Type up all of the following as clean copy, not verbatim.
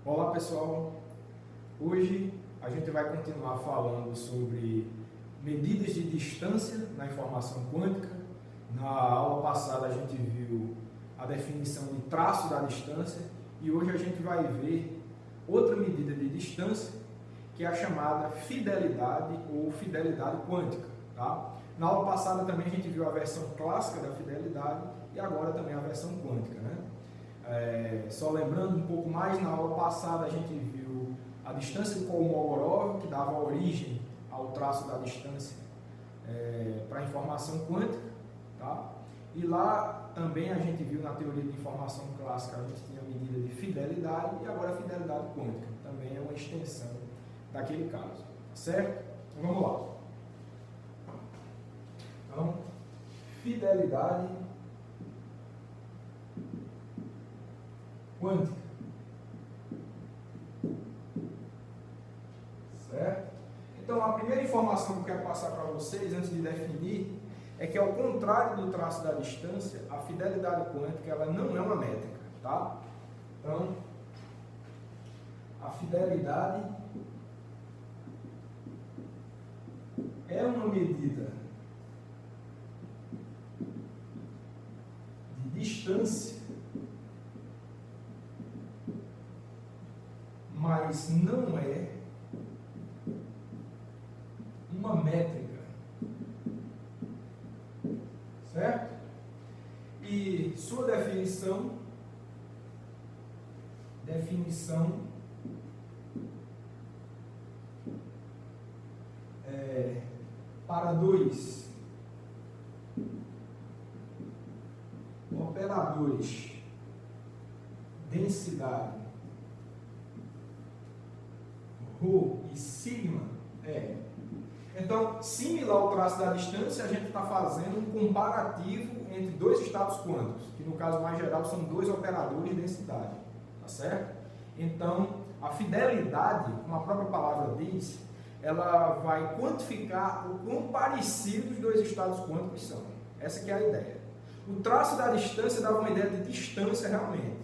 Olá pessoal, hoje a gente vai continuar falando sobre medidas de distância na informação quântica. Na aula passada a gente viu a definição de traço da distância e hoje a gente vai ver outra medida de distância que é a chamada fidelidade ou fidelidade quântica. Tá? Na aula passada também a gente viu a versão clássica da fidelidade e agora também a versão quântica, né? Só lembrando um pouco mais, na aula passada a gente viu a distância de Kolmogorov, que dava origem ao traço da distância para a informação quântica, tá? E lá também a gente viu na teoria de informação clássica, a gente tinha a medida de fidelidade e agora a fidelidade quântica, também é uma extensão daquele caso, certo? Então vamos lá. Então, fidelidade quântica, certo? Então, a primeira informação que eu quero passar para vocês, antes de definir, é que ao contrário do traço da distância, a fidelidade quântica ela não é uma métrica, tá? Então, a fidelidade é uma medida de distância, mas não é uma métrica, certo? E sua definição para dois operadores densidade ρ e sigma Então, similar ao traço da distância, a gente está fazendo um comparativo entre dois estados quânticos, que no caso mais geral são dois operadores de densidade, tá certo? Então, a fidelidade, como a própria palavra diz, ela vai quantificar o quão parecidos os dois estados quânticos são. Essa que é a ideia. O traço da distância dá uma ideia de distância realmente,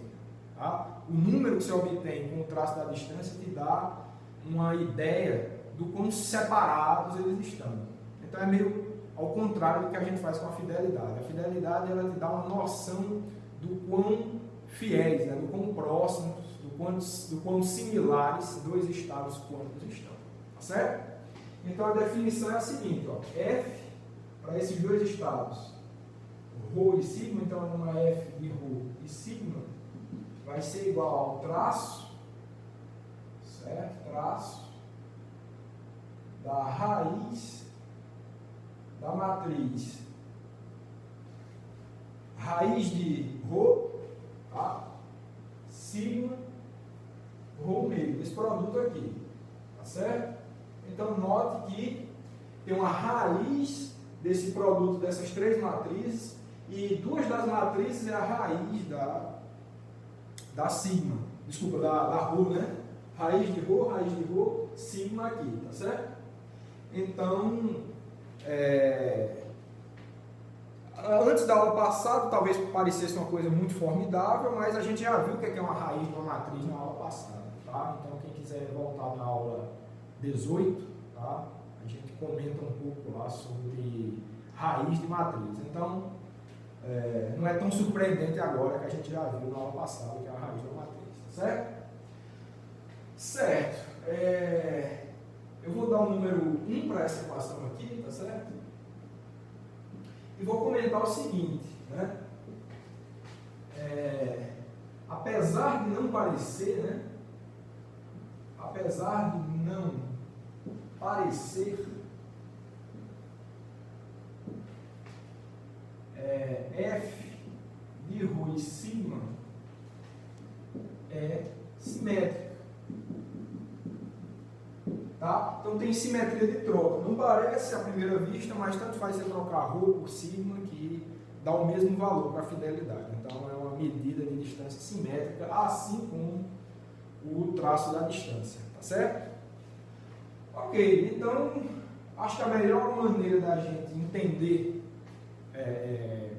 tá? O número que você obtém com o traço da distância te dá uma ideia do quão separados eles estão. Então é meio ao contrário do que a gente faz com a fidelidade. A fidelidade ela te dá uma noção do quão fiéis, né? Do quão próximos, do quão similares dois estados quânticos estão. Tá certo? Então a definição é a seguinte, ó, F para esses dois estados, ρ e sigma, então uma F de ρ e sigma vai ser igual ao traço, certo? Traço da raiz da matriz raiz de ρ, tá? Sigma, ρ meio, esse produto aqui, tá certo? Então note que tem uma raiz desse produto dessas três matrizes e duas das matrizes é a raiz da sigma, desculpa, da ρ, né? Raiz de ρ, sigma aqui, tá certo? Então, antes da aula passada, talvez parecesse uma coisa muito formidável, mas a gente já viu o que é uma raiz de uma matriz na aula passada, tá? Então, quem quiser voltar na aula 18, tá? A gente comenta um pouco lá sobre raiz de matriz. Então, não é tão surpreendente agora que a gente já viu na aula passada que é a raiz da matriz, tá certo? Certo. Eu vou dar o número 1 para essa equação aqui, tá certo? E vou comentar o seguinte, né? Apesar de não parecer, né? Apesar de não parecer, F de ρ e sigma é simétrica. Tá? Então tem simetria de troca. Não parece à primeira vista, mas tanto faz você trocar ρ por sigma que dá o mesmo valor para a fidelidade. Então é uma medida de distância simétrica, assim como o traço da distância. Tá certo? Ok, então acho que a melhor maneira da gente entender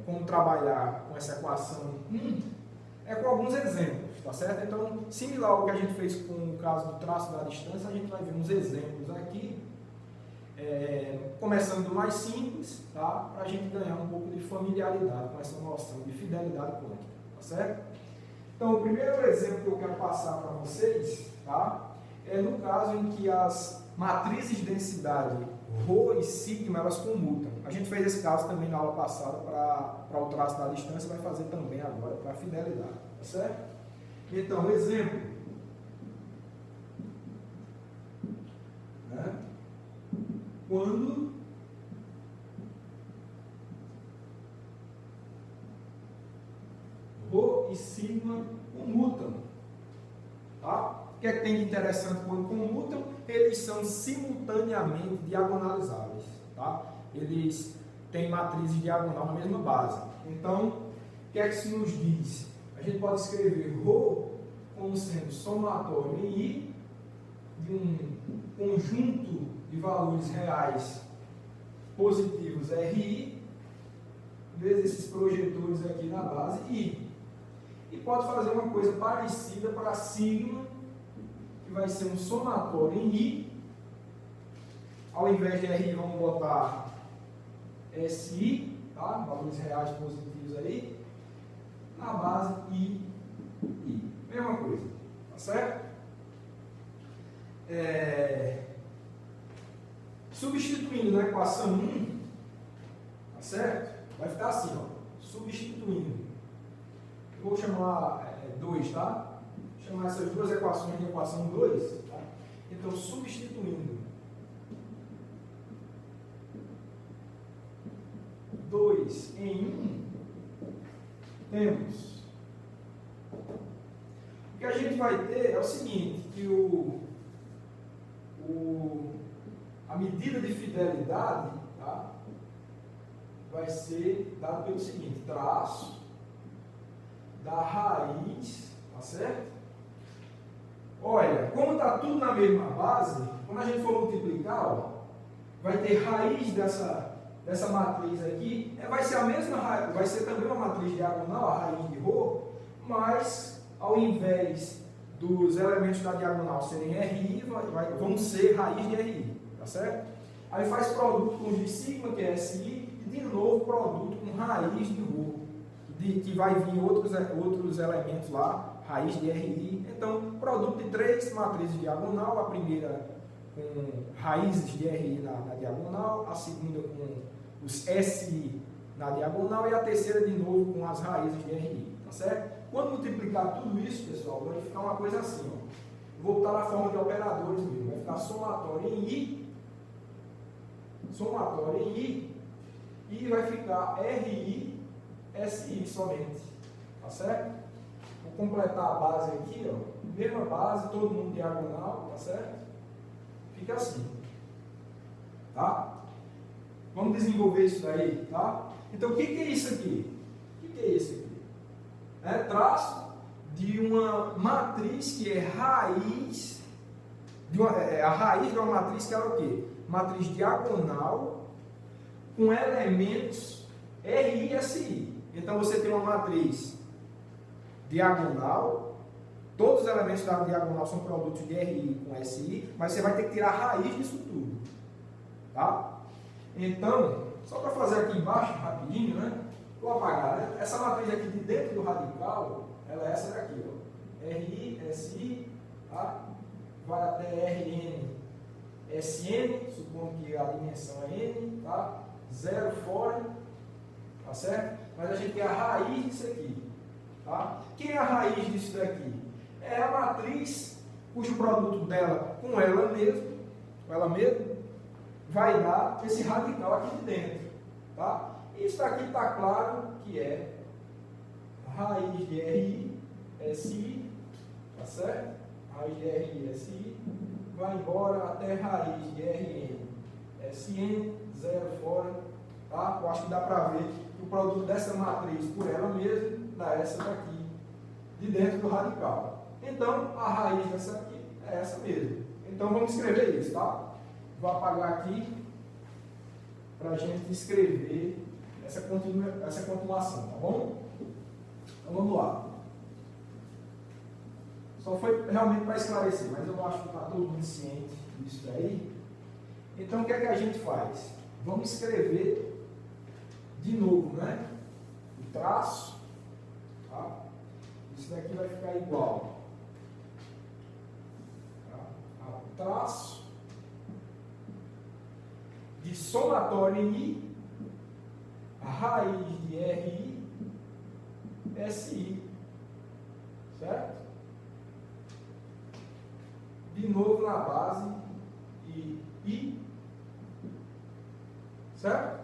como trabalhar com essa equação é com alguns exemplos. tá certo? Então, similar ao que a gente fez com o caso do traço da distância, a gente vai ver uns exemplos aqui, começando do mais simples, tá? Para a gente ganhar um pouco de familiaridade com essa noção de fidelidade quântica, tá certo? Então, o primeiro exemplo que eu quero passar para vocês, tá? É no caso em que as matrizes de densidade Rho e sigma, elas comutam. A gente fez esse caso também na aula passada para o traço da distância, vai fazer também agora para a fidelidade, tá certo? Então, exemplo, né? Quando Rho e sigma comutam, tá? O que é que tem de interessante quando comutam? Eles são simultaneamente diagonalizáveis, tá? Eles têm matrizes diagonal na mesma base. Então, o que é que isso nos diz? A gente pode escrever Rho como sendo somatório em I de um conjunto de valores reais positivos RI, vezes esses projetores aqui na base I. E pode fazer uma coisa parecida para sigma, que vai ser um somatório em I. Ao invés de RI, vamos botar SI, tá? Valores reais positivos aí, na base I. Mesma coisa, tá certo? Substituindo na equação 1, tá certo? Vai ficar assim, ó, substituindo. Eu vou chamar 2, tá? Vou chamar essas duas equações de equação 2, tá? Então, substituindo 2 em 1, temos. O que a gente vai ter é o seguinte, que a medida de fidelidade, tá, vai ser dada pelo seguinte, traço da raiz, tá certo? Olha, como está tudo na mesma base, quando a gente for multiplicar, ó, vai ter raiz dessa matriz aqui, vai ser a mesma raiz, vai ser também uma matriz diagonal, a raiz de Rho, mas ao invés dos elementos da diagonal serem RI, vão ser raiz de RI, tá certo? Aí faz produto com os de sigma, que é SI, e de novo produto com raiz de Rho, que vai vir outros elementos lá, raiz de RI. Então, produto de 3 matrizes diagonal, a primeira com raízes de RI na diagonal, a segunda com os SI na diagonal e a terceira de novo com as raízes de RI, tá certo? Quando multiplicar tudo isso, pessoal, vai ficar uma coisa assim, ó. Vou botar na forma de operadores mesmo, vai ficar somatório em I, e vai ficar RI, SI somente, tá certo? Vou completar a base aqui, ó, mesma base, todo mundo diagonal, tá certo? Fica assim, tá? Vamos desenvolver isso daí, tá? Então, o que é isso aqui? O que é isso aqui? É traço de uma matriz que é raiz, a raiz de uma matriz que era o quê? Matriz diagonal com elementos RI e SI. Então, você tem uma matriz diagonal, todos os elementos da diagonal são produtos de RI com SI, mas você vai ter que tirar a raiz disso tudo, tá? Então, só para fazer aqui embaixo, rapidinho, né? Vou apagar, né? Essa matriz aqui de dentro do radical, ela é essa daqui, ó. RI, SI, tá? Vai até RN, SN, supondo que a dimensão é N, tá? 0 fora, tá certo? Mas a gente tem a raiz disso aqui, tá? Quem é a raiz disso daqui? É a matriz cujo produto dela com ela mesma, vai dar esse radical aqui de dentro, tá? Isso aqui está claro que é raiz de RI, SI, tá certo? Raiz de RI, SI, vai embora até raiz de RN, SN, 0 fora, tá? Eu acho que dá para ver que o produto dessa matriz por ela mesma dá essa daqui, de dentro do radical. Então, a raiz dessa aqui é essa mesmo. Então, vamos escrever isso, tá? Vou apagar aqui para a gente escrever essa continuação, tá bom? Então, vamos lá. Só foi realmente para esclarecer, mas eu acho que está todo mundo ciente disso daí. Então, o que é que a gente faz? Vamos escrever de novo, né? O traço, tá? Isso daqui vai ficar igual ao traço de somatório em I, a raiz de RI, SI, certo? De novo na base de I, certo?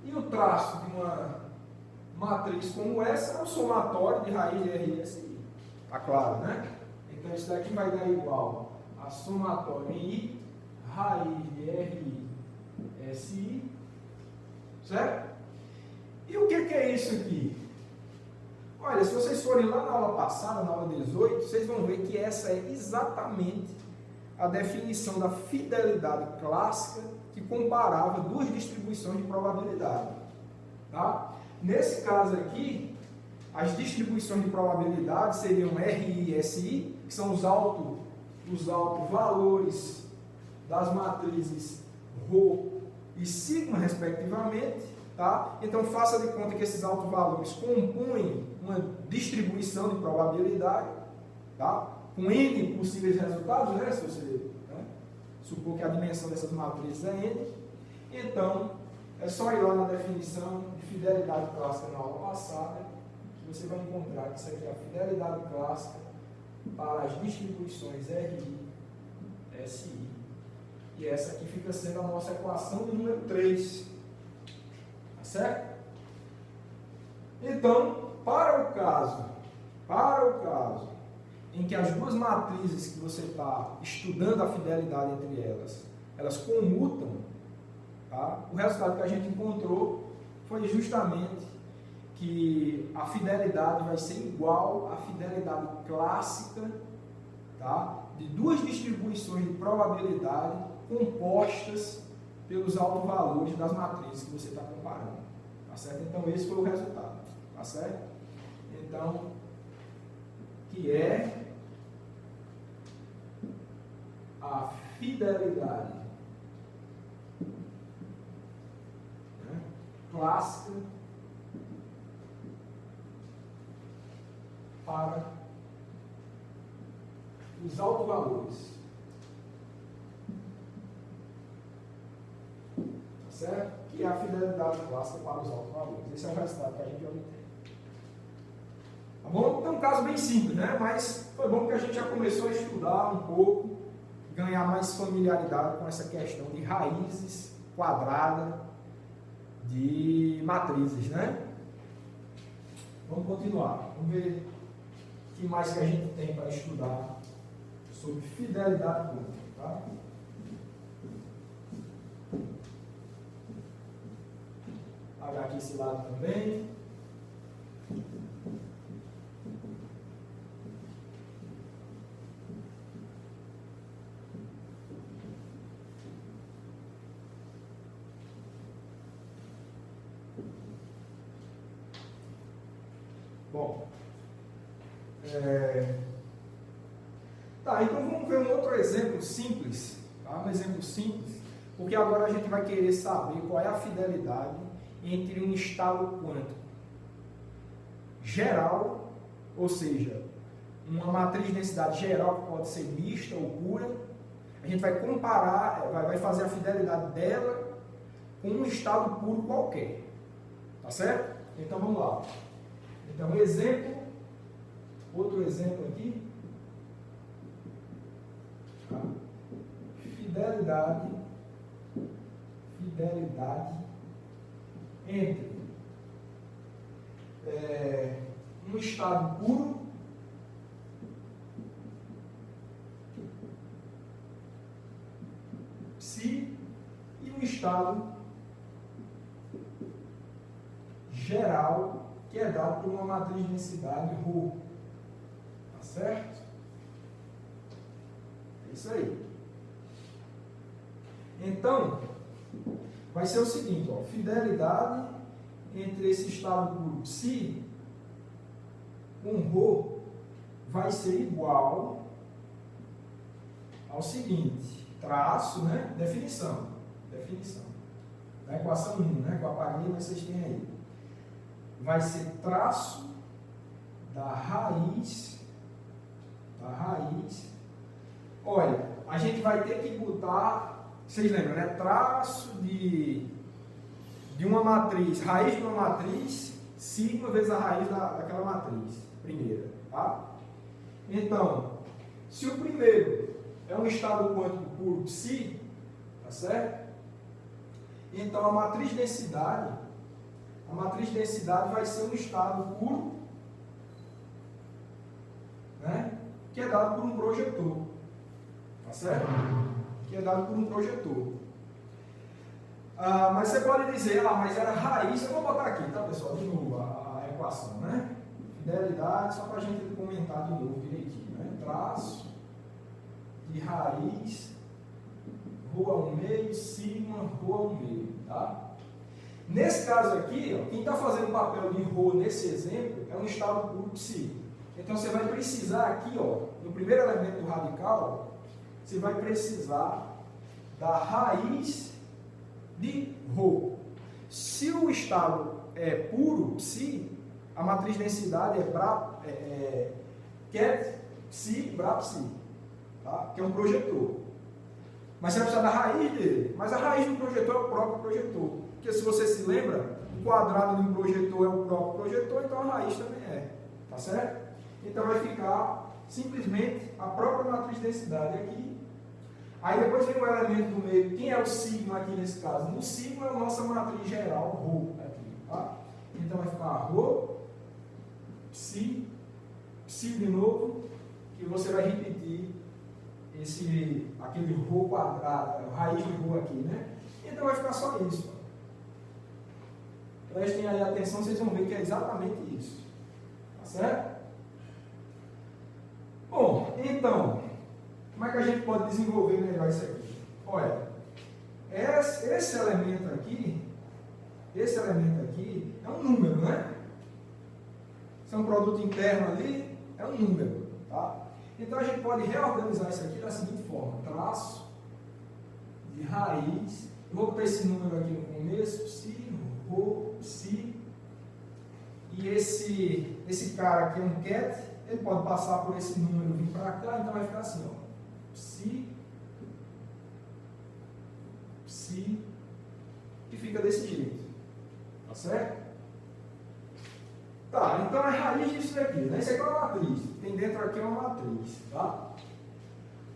E o traço de uma matriz como essa é o somatório de raiz de RI e SI. Tá claro, né? Então isso daqui vai dar igual a somatório em I, raiz de RI, SI, certo? E o que é isso aqui? Olha, se vocês forem lá na aula passada, na aula 18, vocês vão ver que essa é exatamente a definição da fidelidade clássica que comparava duas distribuições de probabilidade. Tá? Nesse caso aqui, as distribuições de probabilidade seriam RI e SI, que são os autovalores das matrizes ρ e sigma, respectivamente. Tá? Então, faça de conta que esses autovalores compõem uma distribuição de probabilidade, tá? Com N possíveis resultados, né? Se você supor que a dimensão dessas matrizes é N. Então, é só ir lá na definição de fidelidade clássica na aula passada, que você vai encontrar que isso aqui é a fidelidade clássica para as distribuições RI, SI. E essa aqui fica sendo a nossa equação de número 3. Tá certo? Então, para o caso em que as duas matrizes que você está estudando a fidelidade entre elas comutam, tá? O resultado que a gente encontrou foi justamente que a fidelidade vai ser igual à fidelidade clássica, tá? De duas distribuições de probabilidade compostas pelos autovalores das matrizes que você está comparando. Tá certo? Então, esse foi o resultado. Tá certo? Então, que é a fidelidade, né, clássica para os autovalores. Tá certo? Que é a fidelidade clássica para os autovalores. Esse é o resultado que a gente obtém. Tá bom? Então, um caso bem simples, né? Mas foi bom que a gente já começou a estudar um pouco, ganhar mais familiaridade com essa questão de raízes quadradas de matrizes, né? Vamos continuar. Vamos ver o que mais que a gente tem para estudar sobre fidelidade quântica, tá? Apagar aqui esse lado também. Bom, tá, então vamos ver um outro exemplo simples, tá? Um exemplo simples, porque agora a gente vai querer saber qual é a fidelidade entre um estado quântico geral, ou seja, uma matriz de densidade geral que pode ser mista ou pura. A gente vai comparar, vai fazer a fidelidade dela com um estado puro qualquer, tá certo? Então vamos lá. Então, outro exemplo aqui, tá? Fidelidade entre um estado puro psi e um estado geral que é dado por uma matriz de densidade ρ. Tá certo? É isso aí. Então, vai ser o seguinte, ó, fidelidade entre esse estado puro psi com ρ vai ser igual ao seguinte, traço, né? Definição. Da equação 1, né? Que eu apaguei, mas vocês têm aí. Vai ser traço da raiz. Olha, a gente vai ter que botar, vocês lembram, né? Traço de uma matriz, raiz de uma matriz, sigma vezes a raiz daquela matriz, primeira, tá? Então, se o primeiro é um estado quântico puro psi, tá certo? Então a matriz densidade vai ser um estado puro, né? Que é dado por um projetor, tá certo? Mas você pode dizer, mas era raiz, eu vou botar aqui, tá pessoal, de novo a equação, né? Fidelidade, só para a gente comentar de novo direitinho, né? Traço de raiz, ρ ao meio, sigma, ρ ao meio, tá? Nesse caso aqui, ó, quem está fazendo o papel de ρ nesse exemplo é um estado puro psi. Então você vai precisar aqui, ó, no primeiro elemento do radical, você vai precisar da raiz de ρ. Se o estado é puro, psi, a matriz densidade é ket psi, bra psi, tá? Que é um projetor. Mas você vai precisar da raiz dele. Mas a raiz do projetor é o próprio projetor. Porque se você se lembra, o quadrado de um projetor é o próprio projetor, então a raiz também é. Tá certo? Então vai ficar simplesmente a própria matriz densidade aqui. Aí depois vem o elemento do meio. Quem é o sigma aqui nesse caso? No sigma é a nossa matriz geral, ρ, aqui, tá? Então vai ficar ρ, psi de novo, que você vai repetir aquele ρ quadrado, a raiz de ρ aqui, né? Então vai ficar só isso. Prestem aí atenção, vocês vão ver que é exatamente isso. Tá certo? Bom, então, como é que a gente pode desenvolver melhor isso aqui? Olha, esse elemento aqui é um número, né? Isso é um produto interno ali, é um número, tá? Então a gente pode reorganizar isso aqui da seguinte forma: traço de raiz. Eu vou botar esse número aqui no começo, psi, ρ, psi. E esse cara aqui é um ket, ele pode passar por esse número e vir para cá, então vai ficar assim, ó. Psi, que fica desse jeito. Tá certo? Tá, então é raiz disso daqui, né? Isso aqui é uma matriz. Tem dentro aqui uma matriz, tá?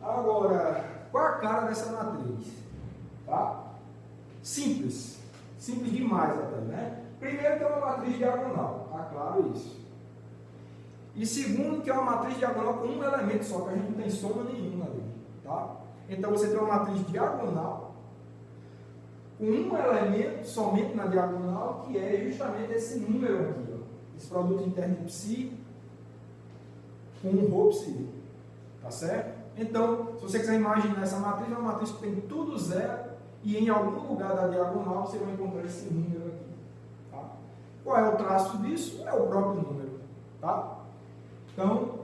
Agora, qual a cara dessa matriz? Tá? Simples. Simples demais até, né? Primeiro que é uma matriz diagonal, tá claro isso. E segundo que é uma matriz diagonal com um elemento só, que a gente não tem soma nenhuma ali, tá? Então você tem uma matriz diagonal com um elemento somente na diagonal, que é justamente esse número aqui, ó. Esse produto interno de psi com um ρ psi, tá certo? Então, se você quiser imaginar essa matriz, é uma matriz que tem tudo zero e em algum lugar da diagonal você vai encontrar esse número aqui, tá? Qual é o traço disso? É o próprio número, tá? Então,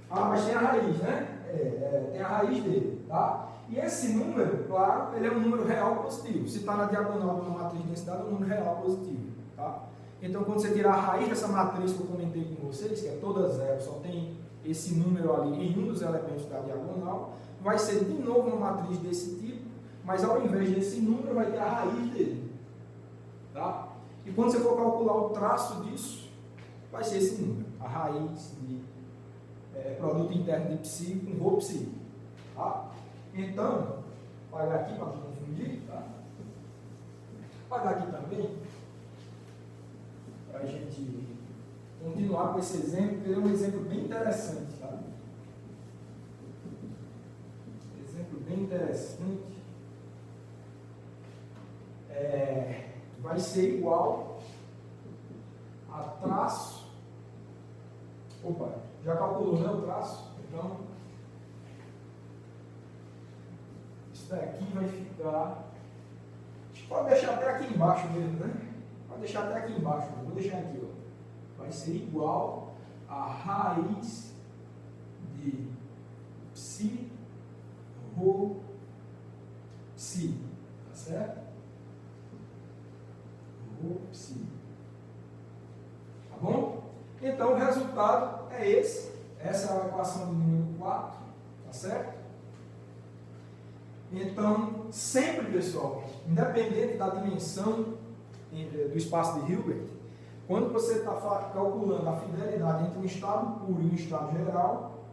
mas tem a raiz, né? Tem a raiz dele, tá? E esse número, claro, ele é um número real positivo. Se está na diagonal de uma matriz de densidade, é um número real positivo, tá? Então, quando você tirar a raiz dessa matriz que eu comentei com vocês, que é toda zero, só tem esse número ali em um dos elementos da diagonal, vai ser de novo uma matriz desse tipo, mas ao invés desse número, vai ter a raiz dele, tá? E quando você for calcular o traço disso, vai ser esse número, a raiz de produto interno de psi com ρ psi, tá? Então, vou apagar aqui para não confundir, tá? Vou apagar aqui também, para a gente continuar com esse exemplo, porque ele é um exemplo bem interessante, sabe? Exemplo bem interessante. Vai ser igual a traço. Opa, já calculou, né, o traço? Então, isso daqui vai ficar. A gente pode deixar até aqui embaixo mesmo, né? Pode deixar até aqui embaixo, vou deixar aqui, ó. Vai ser igual a raiz então o resultado é esse. Essa é a equação do número 4, tá certo? Então, sempre, pessoal, independente da dimensão do espaço de Hilbert, quando você está calculando a fidelidade entre um estado puro e um estado geral,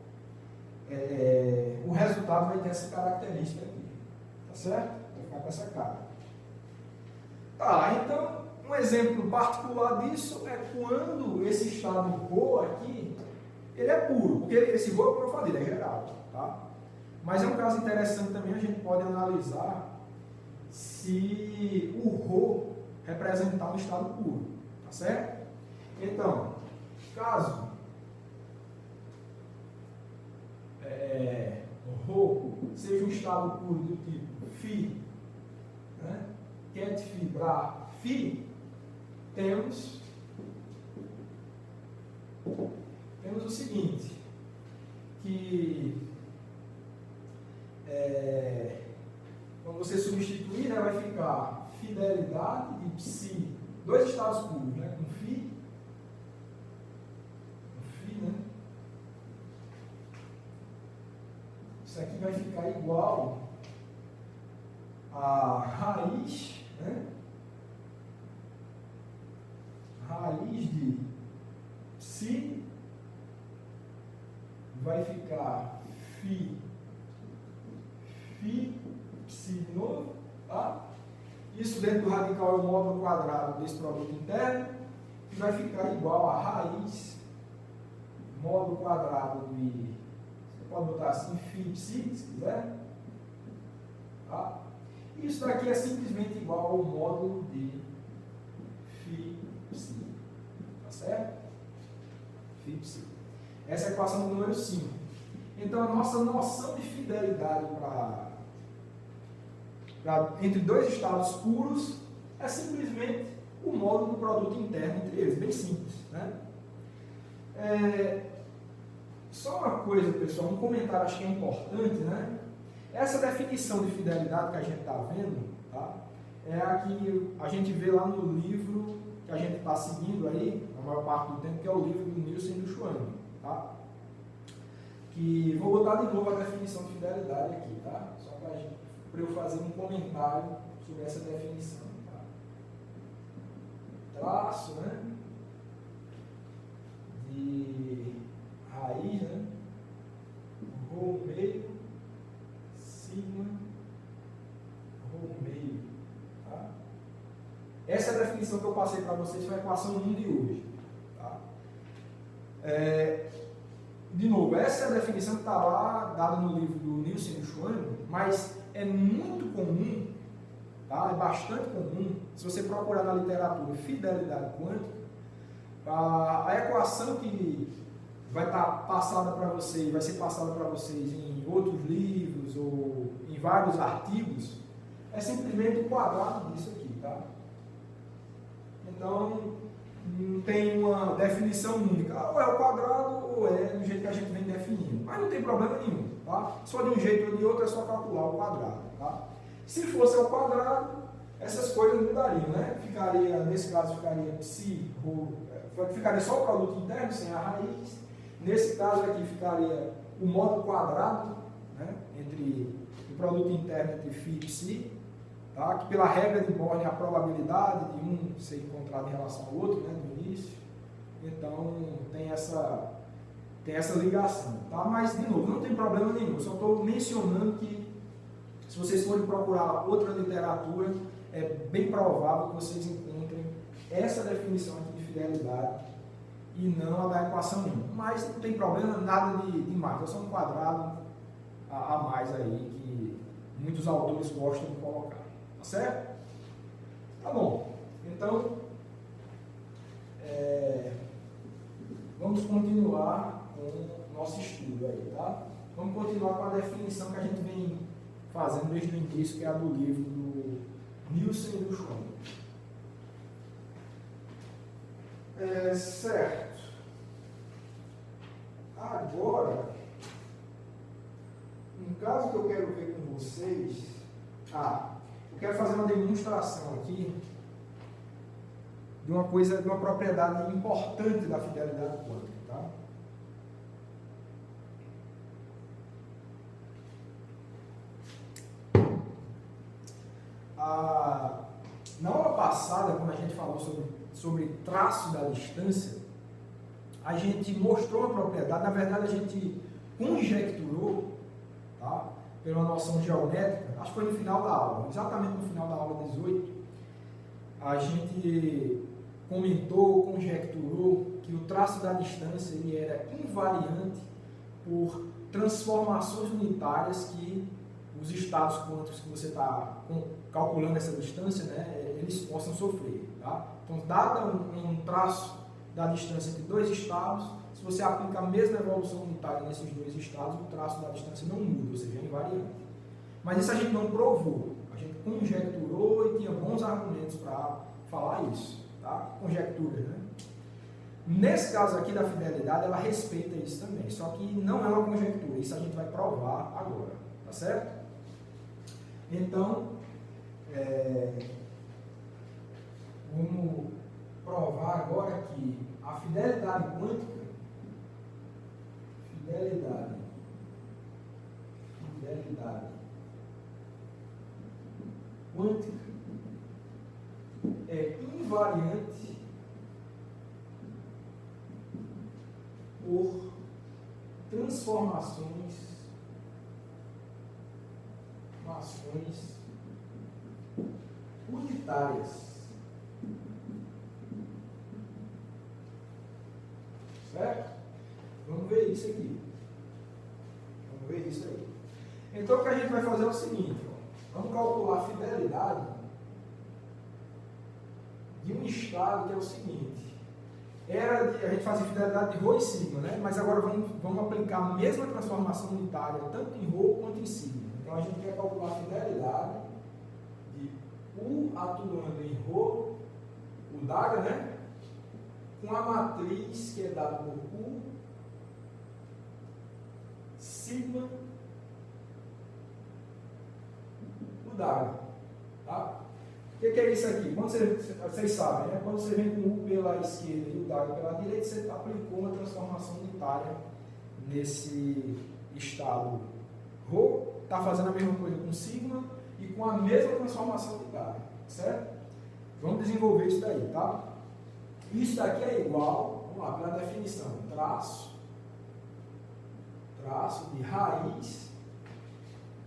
o resultado vai ter essa característica aqui, tá certo? Vai ficar com essa cara. Tá, então, um exemplo particular disso é quando esse estado Rho aqui, ele é puro, porque esse Rho, como eu falei, ele é geral, tá? Mas é um caso interessante também, a gente pode analisar se o Rho representar um estado puro, tá certo? Então, caso o Rho seja um estado puro do tipo Φ, né? Ket Φ Bra Φ, temos o seguinte, que quando você substituir, né, vai ficar fidelidade de Psi, dois estados puros, né, com Φ, né? Isso aqui vai ficar igual a raiz, né? Raiz de Psi vai ficar Φ, Psi de novo, tá? Isso dentro do radical é o módulo quadrado desse produto interno, que vai ficar igual a raiz módulo quadrado de, você pode botar assim, Φ Psi, se quiser, tá? Isso daqui é simplesmente igual ao módulo de Φ Psi, tá certo? Φ Psi. Essa é a equação do número 5. Então, a nossa noção de fidelidade entre dois estados puros é simplesmente o módulo do produto interno entre eles, bem simples, né? Só uma coisa, pessoal, um comentário acho que é importante, né? Essa definição de fidelidade que a gente está vendo, tá? É a que a gente vê lá no livro que a gente está seguindo aí, a maior parte do tempo, que é o livro do Nielsen e do Schwann, tá? Que vou botar de novo a definição de fidelidade aqui, tá? Só para eu fazer um comentário sobre essa definição, tá? Traço, né? De raiz, né? Rho meio, sigma, Rho meio, tá? Essa é a definição que eu passei para vocês, foi a equação 1 de hoje, tá? De novo, essa é a definição que está lá, dada no livro do Nielsen e do Schwann, mas é muito comum, tá? É bastante comum, se você procurar na literatura fidelidade quântica, a equação que vai estar passada para vocês, vai ser passada para vocês em outros livros ou em vários artigos, é simplesmente o quadrado disso aqui, tá? Então, não tem uma definição única. Ou é o quadrado ou é do jeito que a gente vem definindo. Mas não tem problema nenhum, tá? Se for de um jeito ou de outro, é só calcular o quadrado, tá? Se fosse ao quadrado, essas coisas mudariam, né? Ficaria, nesse caso, ficaria Psi, Rho, ficaria só o produto interno, sem a raiz. Nesse caso aqui, ficaria o módulo quadrado, né? Entre o produto interno entre Φ e Psi. Tá? Que pela regra de Born, a probabilidade de um ser encontrado em relação ao outro, né, no início, então tem essa ligação, tá? Mas, de novo, não tem problema nenhum, eu só estou mencionando que, se vocês forem procurar outra literatura, é bem provável que vocês encontrem essa definição aqui de fidelidade e não a da equação 1, mas não tem problema, nada de mais, é só um quadrado a mais aí, que muitos autores gostam de colocar. Certo? Tá bom. Então, vamos continuar com o nosso estudo aí, tá? Vamos continuar com a definição que a gente vem fazendo desde o início, que é a do livro do Nielsen e do Schwann. Certo. Agora, um caso que eu quero ver com vocês... eu quero fazer uma demonstração aqui de uma coisa, de uma propriedade importante da fidelidade quântica, tá? Na aula passada, quando a gente falou sobre traço da distância, a gente mostrou a propriedade, na verdade a gente conjecturou, tá? Pela noção geométrica, acho que foi no final da aula, exatamente no final da aula 18, a gente comentou, conjecturou que o traço da distância ele era invariante por transformações unitárias que os estados quânticos que você está calculando essa distância, né, eles possam sofrer. Tá? Então, dada um traço da distância entre dois estados, se você aplica a mesma evolução unitária nesses dois estados, o traço da distância não muda, ou seja, é invariante. Mas isso a gente não provou, a gente conjecturou e tinha bons argumentos para falar isso. Tá? Conjecturas, né? Nesse caso aqui da fidelidade, ela respeita isso também, só que não é uma conjectura, isso a gente vai provar agora, tá certo? Então, vamos provar agora que a fidelidade quântica, fidelidade quântica é invariante por transformações unitárias. Certo? Vamos ver isso aqui. Vamos ver isso aí. Então, o que a gente vai fazer é o seguinte, ó. Vamos calcular a fidelidade de um estado que é o seguinte. A gente fazia fidelidade de Rho e sigma, né? Mas agora vamos aplicar a mesma transformação unitária, tanto em Rho quanto em sigma. Então, a gente quer calcular a fidelidade de U atuando em Rho, o Daga, né? Com a matriz que é dada por U, sigma, o Daga. Tá? O que é isso aqui? Quando vocês sabem, né? Quando você vem com o U pela esquerda e o Daga pela direita, você aplicou uma transformação unitária nesse estado Rho, está fazendo a mesma coisa com sigma e com a mesma transformação unitária, certo? Vamos desenvolver isso daí, tá? Isso daqui é igual, vamos lá, pela definição, traço de raiz.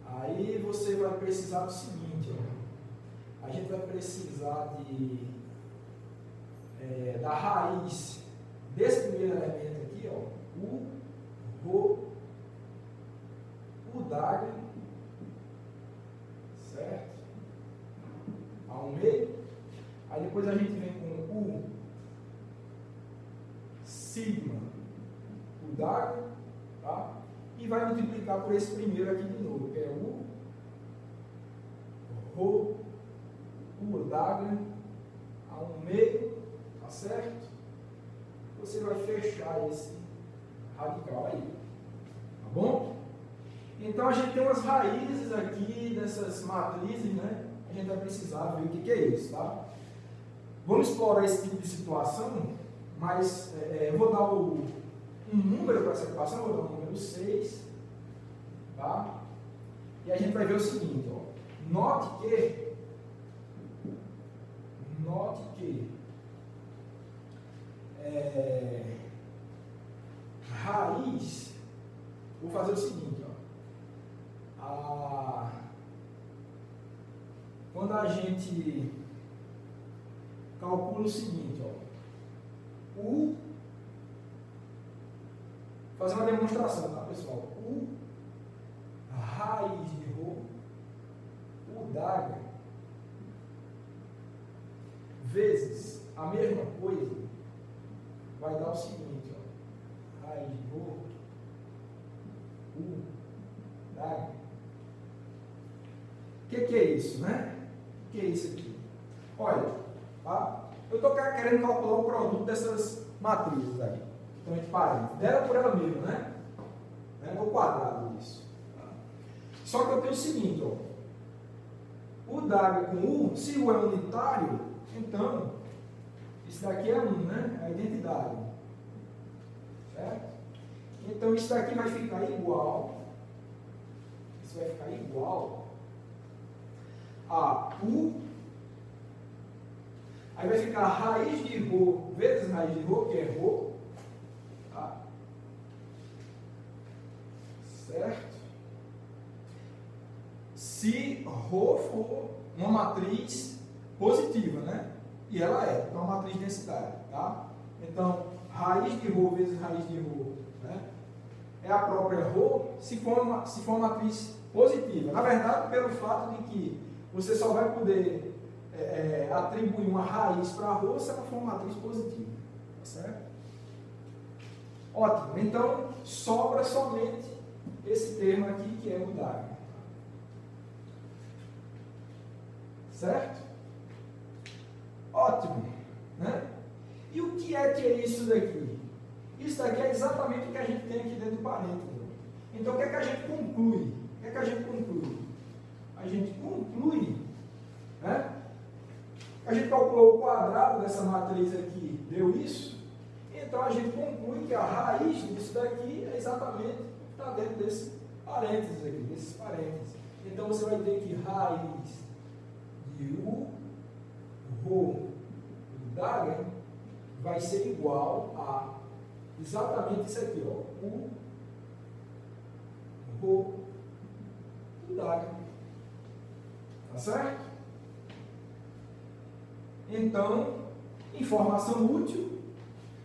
Aí você vai precisar do seguinte, ó. A gente vai precisar da raiz desse primeiro elemento aqui, ó, U, Rho, U Daga, certo? Ao meio. Aí depois a gente vem com U, sigma, U Daga, tá? E vai multiplicar por esse primeiro aqui de novo, que é U, Rho, U Daga, ao meio, tá certo? Você vai fechar esse radical aí, tá bom? Então a gente tem umas raízes aqui dessas matrizes, né? A gente vai precisar ver o que é isso, tá? Vamos explorar esse tipo de situação, mas eu vou dar um número para essa equação, vou dar o número 6, tá? E a gente vai ver o seguinte, ó. Note que raiz, vou fazer o seguinte, ó. Quando a gente calcula o seguinte, ó, U, fazer uma demonstração, tá, pessoal? U raiz de Rho, U Daga, vezes a mesma coisa, vai dar o seguinte, ó, raiz de Rho, U Daga. O que é isso, né? O que é isso aqui? Olha, tá? Eu estou querendo calcular o produto dessas matrizes aí, que estão entre parênteses. Dela por ela mesma, né? É o quadrado disso. Tá? Só que eu tenho o seguinte, ó. O Daga com U, se U é unitário, então Isso daqui é 1, né? A identidade. Certo? Então isso daqui vai ficar igual. Isso vai ficar igual a U. Aí vai ficar raiz de ρ vezes raiz de ρ, que é ρ. Tá? Certo? Se ρ for uma matriz positiva, né? E ela é, então uma matriz de densidade, tá? Então, raiz de ρ vezes raiz de ρ, né? É a própria ρ se for uma matriz positiva. Na verdade, pelo fato de que você só vai poder atribuir uma raiz para ρ se ela for uma matriz positiva, tá certo? Ótimo, então sobra somente esse termo aqui que é o Dagger. Certo? Ótimo, né? E o que é isso daqui? Isso daqui é exatamente o que a gente tem aqui dentro do parênteses. Então, o que é que a gente conclui? O que é que a gente conclui? A gente conclui, né? A gente calculou o quadrado dessa matriz aqui, deu isso. Então, a gente conclui que a raiz disso daqui é exatamente o que está dentro desse parênteses aqui, desses parênteses. Então, você vai ter que raiz de U, ρ, do Dagger, vai ser igual a exatamente isso aqui, ó, U, ρ, do Dagger. Tá certo? Então, informação útil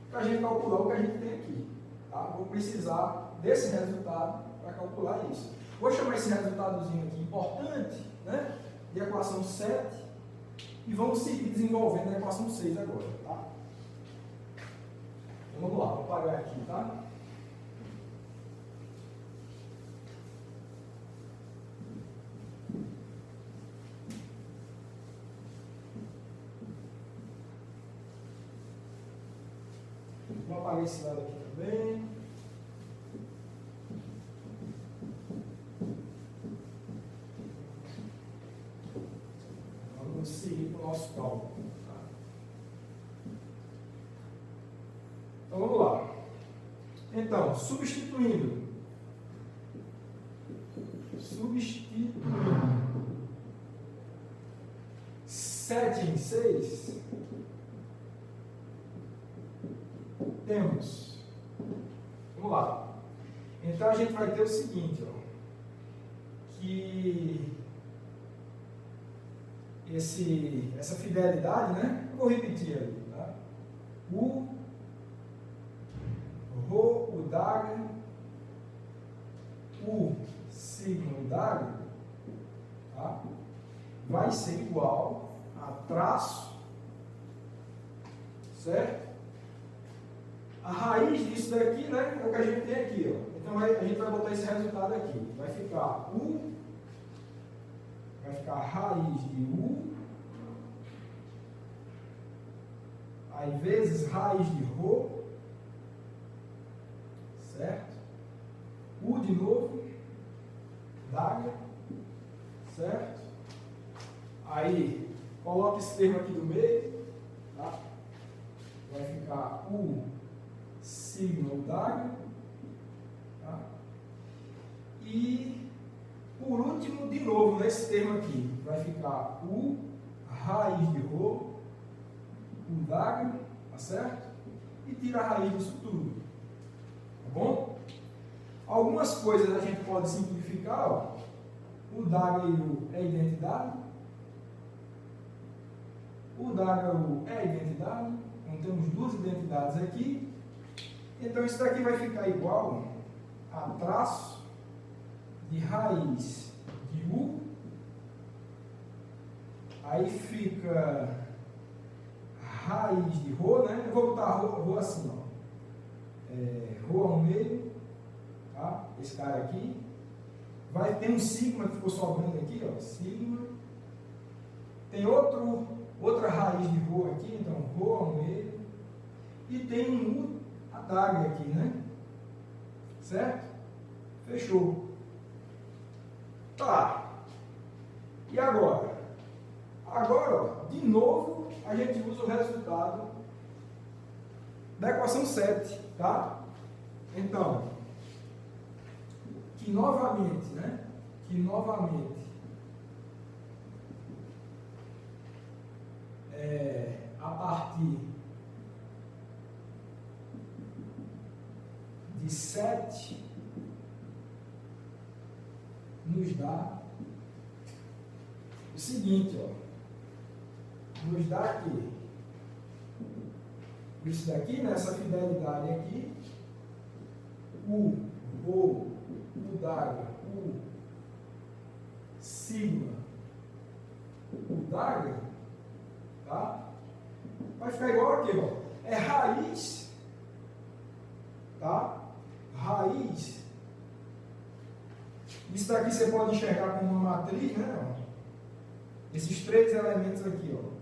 para a gente calcular o que a gente tem aqui. Tá? Vou precisar desse resultado para calcular isso. Vou chamar esse resultadozinho aqui importante, né? De equação 7, e vamos seguir desenvolvendo a equação 6 agora, tá? Então, vamos lá, vou apagar aqui, tá? Vou apagar esse lado aqui também. Vamos seguir para o nosso cálculo. Tá? Então vamos lá. Então, substituindo 7 em 6, temos, vamos lá, então a gente vai ter o seguinte, ó, que essa fidelidade, né, eu vou repetir ali, tá? U, ρ, o Dagger, U, sigma, o Dagger, tá? Vai ser igual a traço, certo? A raiz disso daqui, né, é o que a gente tem aqui, ó. Então a gente vai botar esse resultado aqui. Vai ficar U, vai ficar raiz de U, aí vezes raiz de ρ, certo? U de novo, Dagger, certo? Aí coloca esse termo aqui do meio, tá? Vai ficar U sigma, o Dagger, tá? E por último, de novo, nesse termo aqui, vai ficar U raiz de ρ, o Dagger, tá certo? E tira a raiz disso tudo, tá bom? Algumas coisas a gente pode simplificar, ó. O Dagger e o é identidade, o Dagger e o é identidade, então temos duas identidades aqui. Então, isso daqui vai ficar igual a traço de raiz de U. Aí fica raiz de ρ, né? Eu vou botar ρ assim, ó. Ρ ao meio, tá? Esse cara aqui. Vai ter um sigma que ficou sobrando aqui, ó. Sigma. Tem outra raiz de ρ aqui, então ρ ao meio. E tem um U Dagger aqui, né? Certo? Fechou. Tá. E agora? Agora, ó, de novo, a gente usa o resultado da equação 7, tá? Então, que novamente, a partir de 7 nos dá o seguinte, ó, nos dá aqui, isso daqui, nessa fidelidade aqui, U, Rho, U d'água, U, sigma, U d'água, tá? Vai ficar igual aqui, ó, é raiz, tá? Raiz, isso daqui você pode enxergar como uma matriz, né? Esses 3 elementos aqui, ó,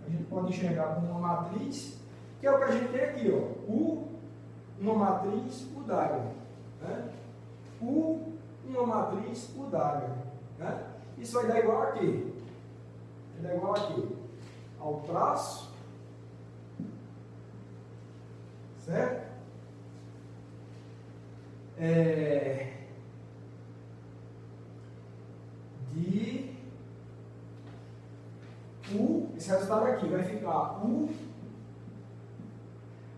a gente pode enxergar como uma matriz, que é o que a gente tem aqui, ó, U, uma matriz, U d'água, né? U, uma matriz, U d'água, né? Isso vai dar igual a quê? Vai dar igual a quê? Ao traço, certo? De U, esse resultado aqui vai ficar U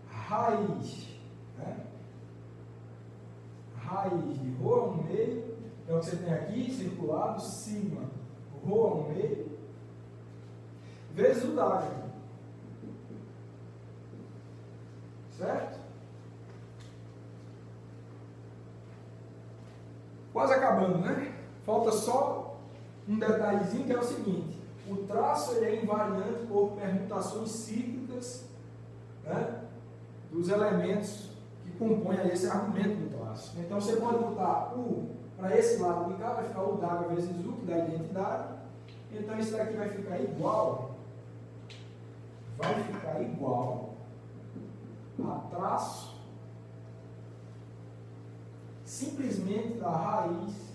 raiz, né? Raiz de Rho ao meio, é o que você tem aqui, circulado, sigma, Rho ao meio, vezes o d'água, certo? Quase acabando, né? Falta só um detalhezinho que é o seguinte: o traço ele é invariante por permutações cíclicas, né, dos elementos que compõem aí esse argumento do traço. Então você pode botar U para esse lado de cá, vai ficar U d'água vezes U, que dá identidade. Então isso daqui vai ficar igual a traço simplesmente da raiz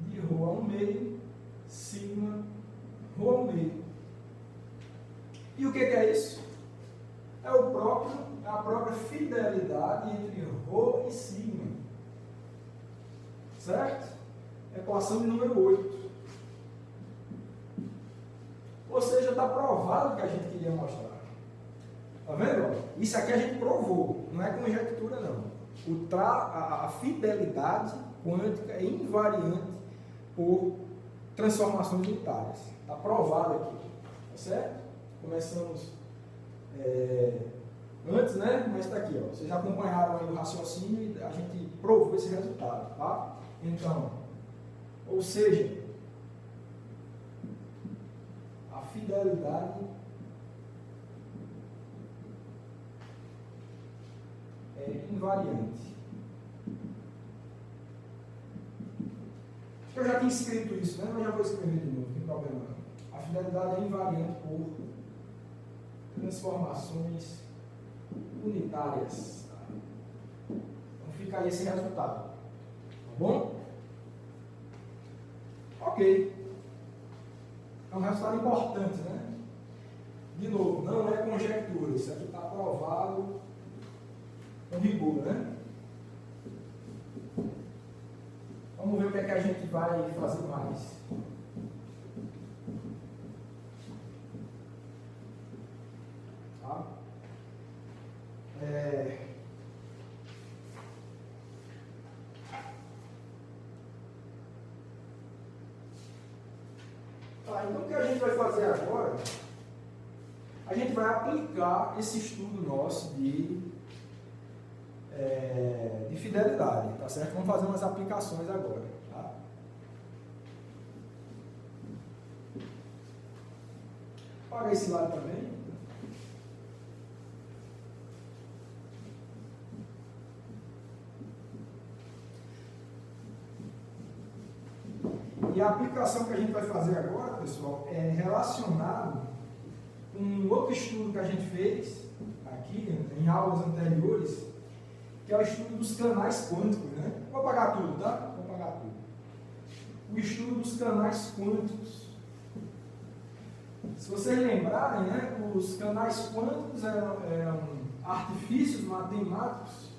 de Rho ao meio, sigma, Rho ao meio. E o que é isso? É a própria fidelidade entre Rho e sigma. Certo? Equação de número 8. Ou seja, está provado o que a gente queria mostrar. Está vendo? Isso aqui a gente provou, não é conjectura não. A fidelidade quântica é invariante por transformações unitárias. Está provado aqui. Tá certo? Começamos antes, né? Mas está aqui, ó. Vocês acompanharam aí o raciocínio e a gente provou esse resultado, tá? Então, ou seja, a fidelidade é invariante. Acho que eu já tinha escrito isso, né? Mas já vou escrever de novo, não tem problema não. A fidelidade é invariante por transformações unitárias. Então fica aí esse resultado. Tá bom? Ok. É um resultado importante, né? De novo, não é conjectura. Isso aqui está provado com rigor, né? Vamos ver o que é que a gente vai fazer mais. Tá? Então o que a gente vai fazer agora? A gente vai aplicar esse estudo nosso de fidelidade, tá certo? Vamos fazer umas aplicações agora, tá? Apaga esse lado também. E a aplicação que a gente vai fazer agora, pessoal, é relacionado com um outro estudo que a gente fez aqui em aulas anteriores, que é o estudo dos canais quânticos, né? Vou apagar tudo, tá? Vou apagar tudo. O estudo dos canais quânticos. Se vocês lembrarem, né, os canais quânticos eram artifícios matemáticos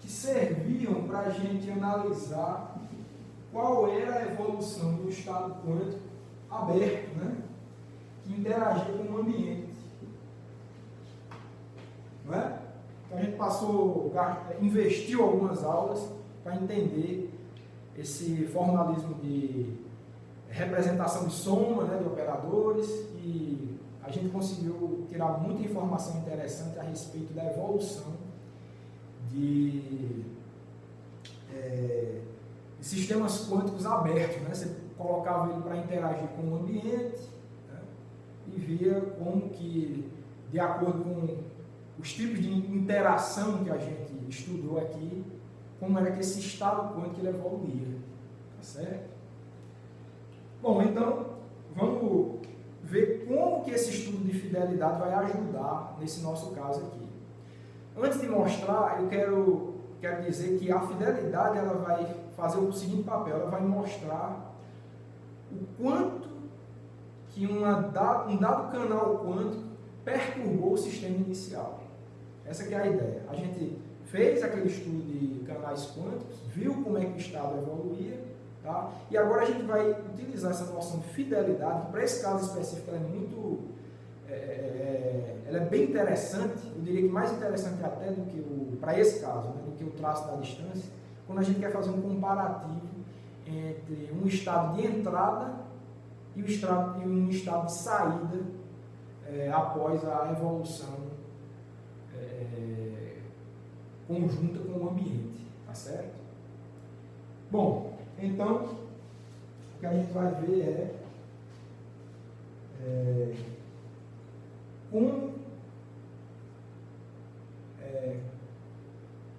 que serviam para a gente analisar qual era a evolução do estado quântico aberto, né, que interagia com o ambiente. Não é? Então a gente investiu algumas aulas para entender esse formalismo de representação de soma, né, de operadores, e a gente conseguiu tirar muita informação interessante a respeito da evolução de sistemas quânticos abertos, né? Você colocava ele para interagir com o ambiente, né, e via como que, de acordo com os tipos de interação que a gente estudou aqui, como era que esse estado quântico ele evoluía, tá certo? Bom, então, vamos ver como que esse estudo de fidelidade vai ajudar nesse nosso caso aqui. Antes de mostrar, eu quero dizer que a fidelidade ela vai fazer o seguinte papel, ela vai mostrar o quanto que um dado canal quântico perturbou o sistema inicial. Essa que é a ideia. A gente fez aquele estudo de canais quânticos, viu como é que o estado evoluía, tá? E agora a gente vai utilizar essa noção de fidelidade, que para esse caso específico ela é muito... ela é bem interessante, eu diria que mais interessante até do que para esse caso, né, do que o traço da distância, quando a gente quer fazer um comparativo entre um estado de entrada e um estado de saída após a evolução conjunta com o ambiente, tá certo? Bom, então o que a gente vai ver como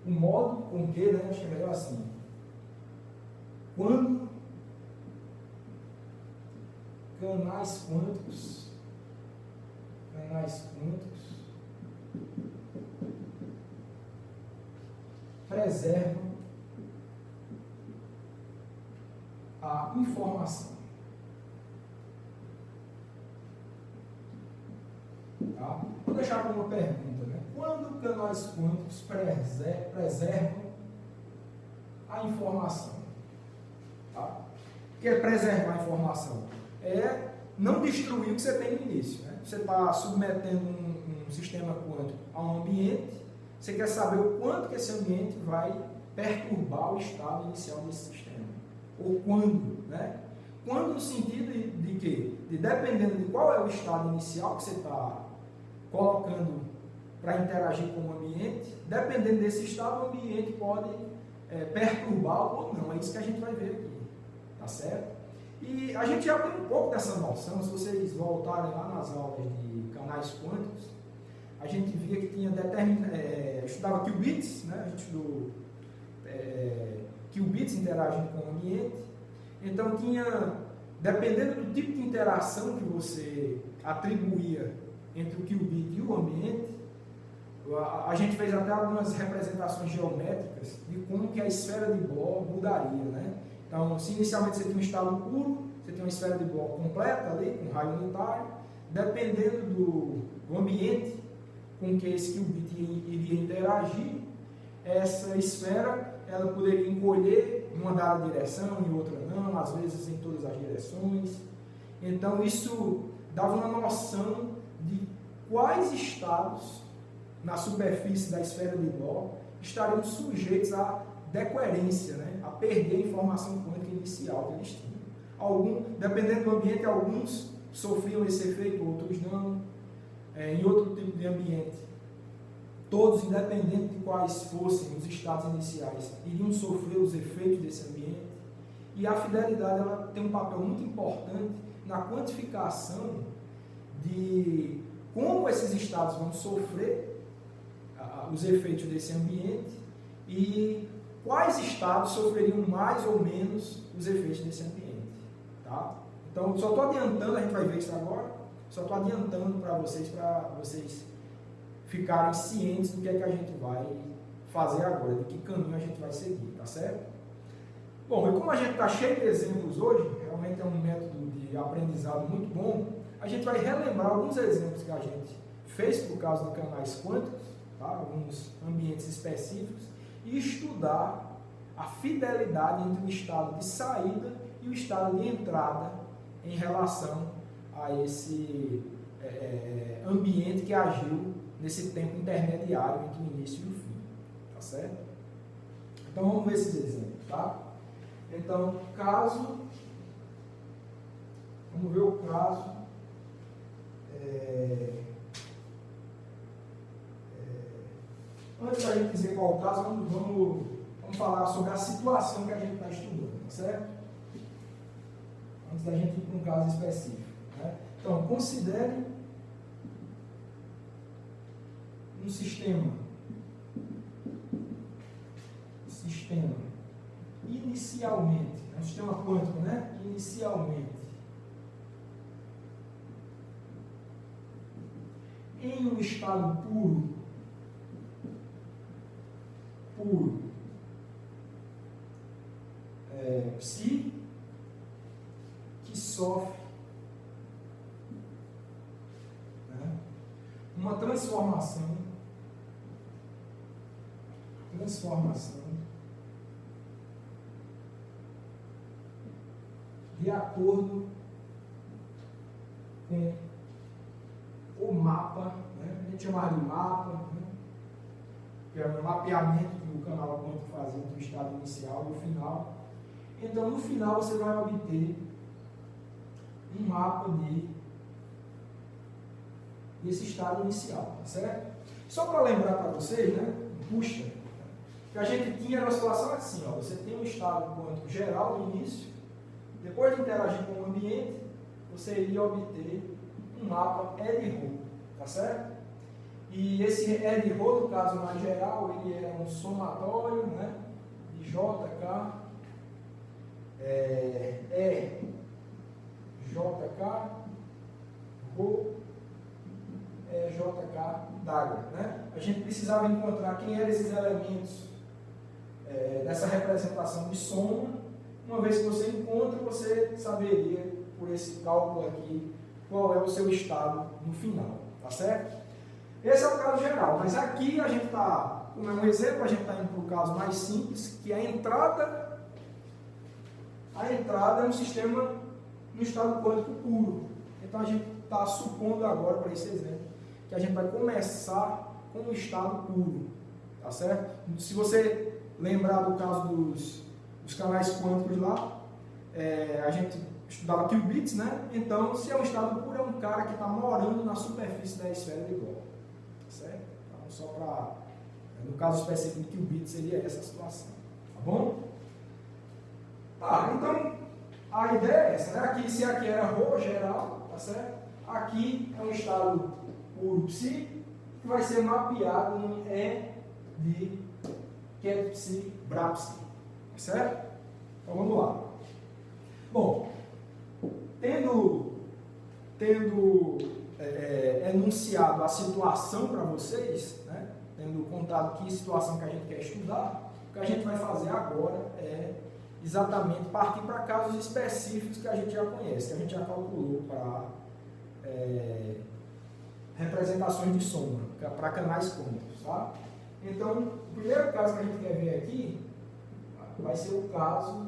o modo com que, né, acho que é melhor assim, quando canais quânticos preservam a informação. Tá? Vou deixar como uma pergunta, né? Quando canais quânticos preservam a informação? Tá? O que é preservar a informação? É não destruir o que você tem no início. Né? Você está submetendo um sistema quântico a um ambiente, você quer saber o quanto que esse ambiente vai perturbar o estado inicial desse sistema. Ou quando, né? Quando no sentido de quê? De dependendo de qual é o estado inicial que você está colocando para interagir com o ambiente, dependendo desse estado, o ambiente pode perturbar ou não. É isso que a gente vai ver aqui. Tá certo? E a gente já tem um pouco dessa noção, se vocês voltarem lá nas aulas de canais quânticos, a gente via que tinha estudava qubits, né? A gente estudou qubits interagindo com o ambiente. Então tinha, dependendo do tipo de interação que você atribuía entre o qubit e o ambiente, a gente fez até algumas representações geométricas de como que a esfera de Bohr mudaria, né? Então, se inicialmente você tinha um estado puro, você tem uma esfera de Bohr completa ali, com raio unitário, dependendo do ambiente com que esse qubit iria interagir, essa esfera ela poderia encolher em uma dada direção, em outra não, às vezes em todas as direções. Então, isso dava uma noção de quais estados na superfície da esfera de Bohr estariam sujeitos à decoerência, né? A perder a informação quântica inicial que eles tinham. Dependendo do ambiente, alguns sofriam esse efeito, outros não. Em outro tipo de ambiente, todos, independente de quais fossem os estados iniciais, iriam sofrer os efeitos desse ambiente. E a fidelidade ela tem um papel muito importante na quantificação de como esses estados vão sofrer os efeitos desse ambiente e quais estados sofreriam mais ou menos os efeitos desse ambiente. Tá? Então, só estou adiantando, a gente vai ver isso agora, só estou adiantando para vocês ficarem cientes do que é que a gente vai fazer agora, de que caminho a gente vai seguir, tá certo? Bom, e como a gente está cheio de exemplos hoje, realmente é um método de aprendizado muito bom, a gente vai relembrar alguns exemplos que a gente fez por causa de canais quânticos, tá? Alguns ambientes específicos, e estudar a fidelidade entre o estado de saída e o estado de entrada em relação a esse ambiente que agiu nesse tempo intermediário entre o início e o fim, tá certo? Então vamos ver esses exemplos, tá? Então, vamos ver o caso antes da gente dizer qual o caso, vamos falar sobre a situação que a gente está estudando, tá certo? Antes da gente ir para um caso específico, né? Então, considere um sistema inicialmente, um sistema quântico, né? Inicialmente, em um estado puro, psi, que sofre, né, uma transformação de acordo com o mapa, né? A gente chama de mapa, né? Que é um mapeamento que o canal quântico faz entre o estado inicial e o final. Então, no final, você vai obter um mapa desse estado inicial, tá certo? Só para lembrar para vocês, né? Puxa, que a gente tinha uma situação assim, ó, você tem um estado quântico geral no início, depois de interagir com o ambiente, você iria obter um mapa L-Rho, tá certo? E esse L-Rho, no caso mais geral, ele é um somatório, né, de JK, JK, Rho, JK d'água, né? A gente precisava encontrar quem eram esses elementos dessa representação de soma. Uma vez que você encontra, você saberia, por esse cálculo aqui, qual é o seu estado no final, tá certo? Esse é o caso geral, mas aqui a gente está, como é um exemplo, a gente está indo para o caso mais simples, que a entrada é um sistema no estado quântico puro. Então a gente está supondo agora, para esse exemplo, que a gente vai começar com o estado puro, tá certo? Se você lembrar do caso dos canais quânticos lá, a gente estudava qubits, né? Então, se é um estado puro, é um cara que está morando na superfície da esfera de Golgi, tá certo? Então, só para, no caso específico de qubits, seria essa situação, tá bom? Tá, então, a ideia é essa, né? Se aqui era Rho geral, tá certo? Aqui é um estado puro psi, que vai ser mapeado em E de Ket psi, Bra psi, tá certo? Então, vamos lá. Bom, tendo enunciado a situação para vocês, né, tendo contado que situação que a gente quer estudar, o que a gente vai fazer agora é exatamente partir para casos específicos que a gente já conhece, que a gente já calculou para representações de soma, para canais quânticos, tá? Então, o primeiro caso que a gente quer ver aqui vai ser o caso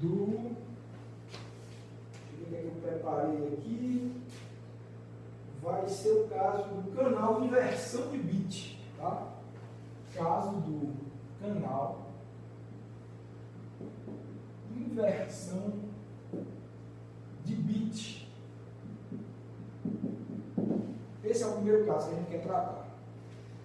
do... Deixa eu ver o que eu preparei aqui. Vai ser o caso do canal inversão de bit, tá? Caso do canal inversão de bit. Esse é o primeiro caso que a gente quer tratar,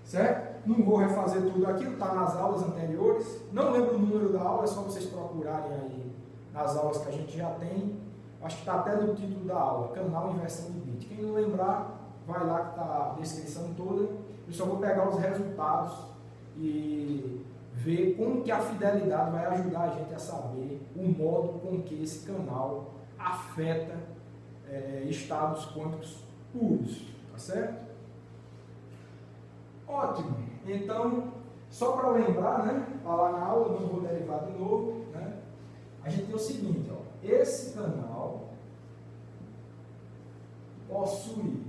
certo? Não vou refazer tudo aquilo, está nas aulas anteriores. Não lembro o número da aula, é só vocês procurarem aí nas aulas que a gente já tem. Acho que está até no título da aula, canal inversão de bit. Quem não lembrar, vai lá que está a descrição toda. Eu só vou pegar os resultados e ver como que a fidelidade vai ajudar a gente a saber o modo com que esse canal afeta estados quânticos puros, tá certo? Ótimo. Então, só para lembrar, né, tá lá na aula, não vou derivar de novo, né? A gente tem o seguinte, ó, esse canal possui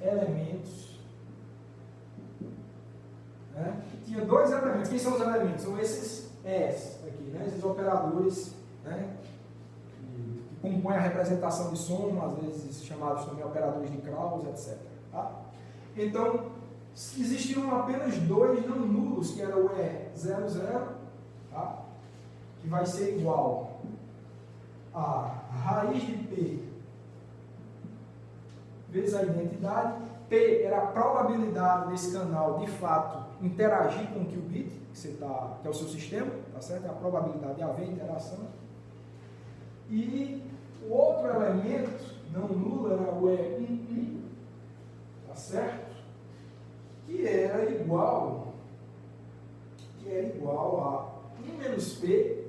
elementos, né? Tinha dois elementos. Quem são os elementos? São esses S aqui, né? Esses operadores, né? Que compõem a representação de soma, às vezes chamados também operadores de Krauss, etc. Tá? Então, existiam apenas dois não nulos, que era o E00, tá? Que vai ser igual a raiz de P vezes a identidade. P era a probabilidade desse canal, de fato, interagir com o qubit, que é o seu sistema, tá certo? É a probabilidade de haver interação. E o outro elemento não nulo era o E11, tá certo? Que era igual a 1 menos P,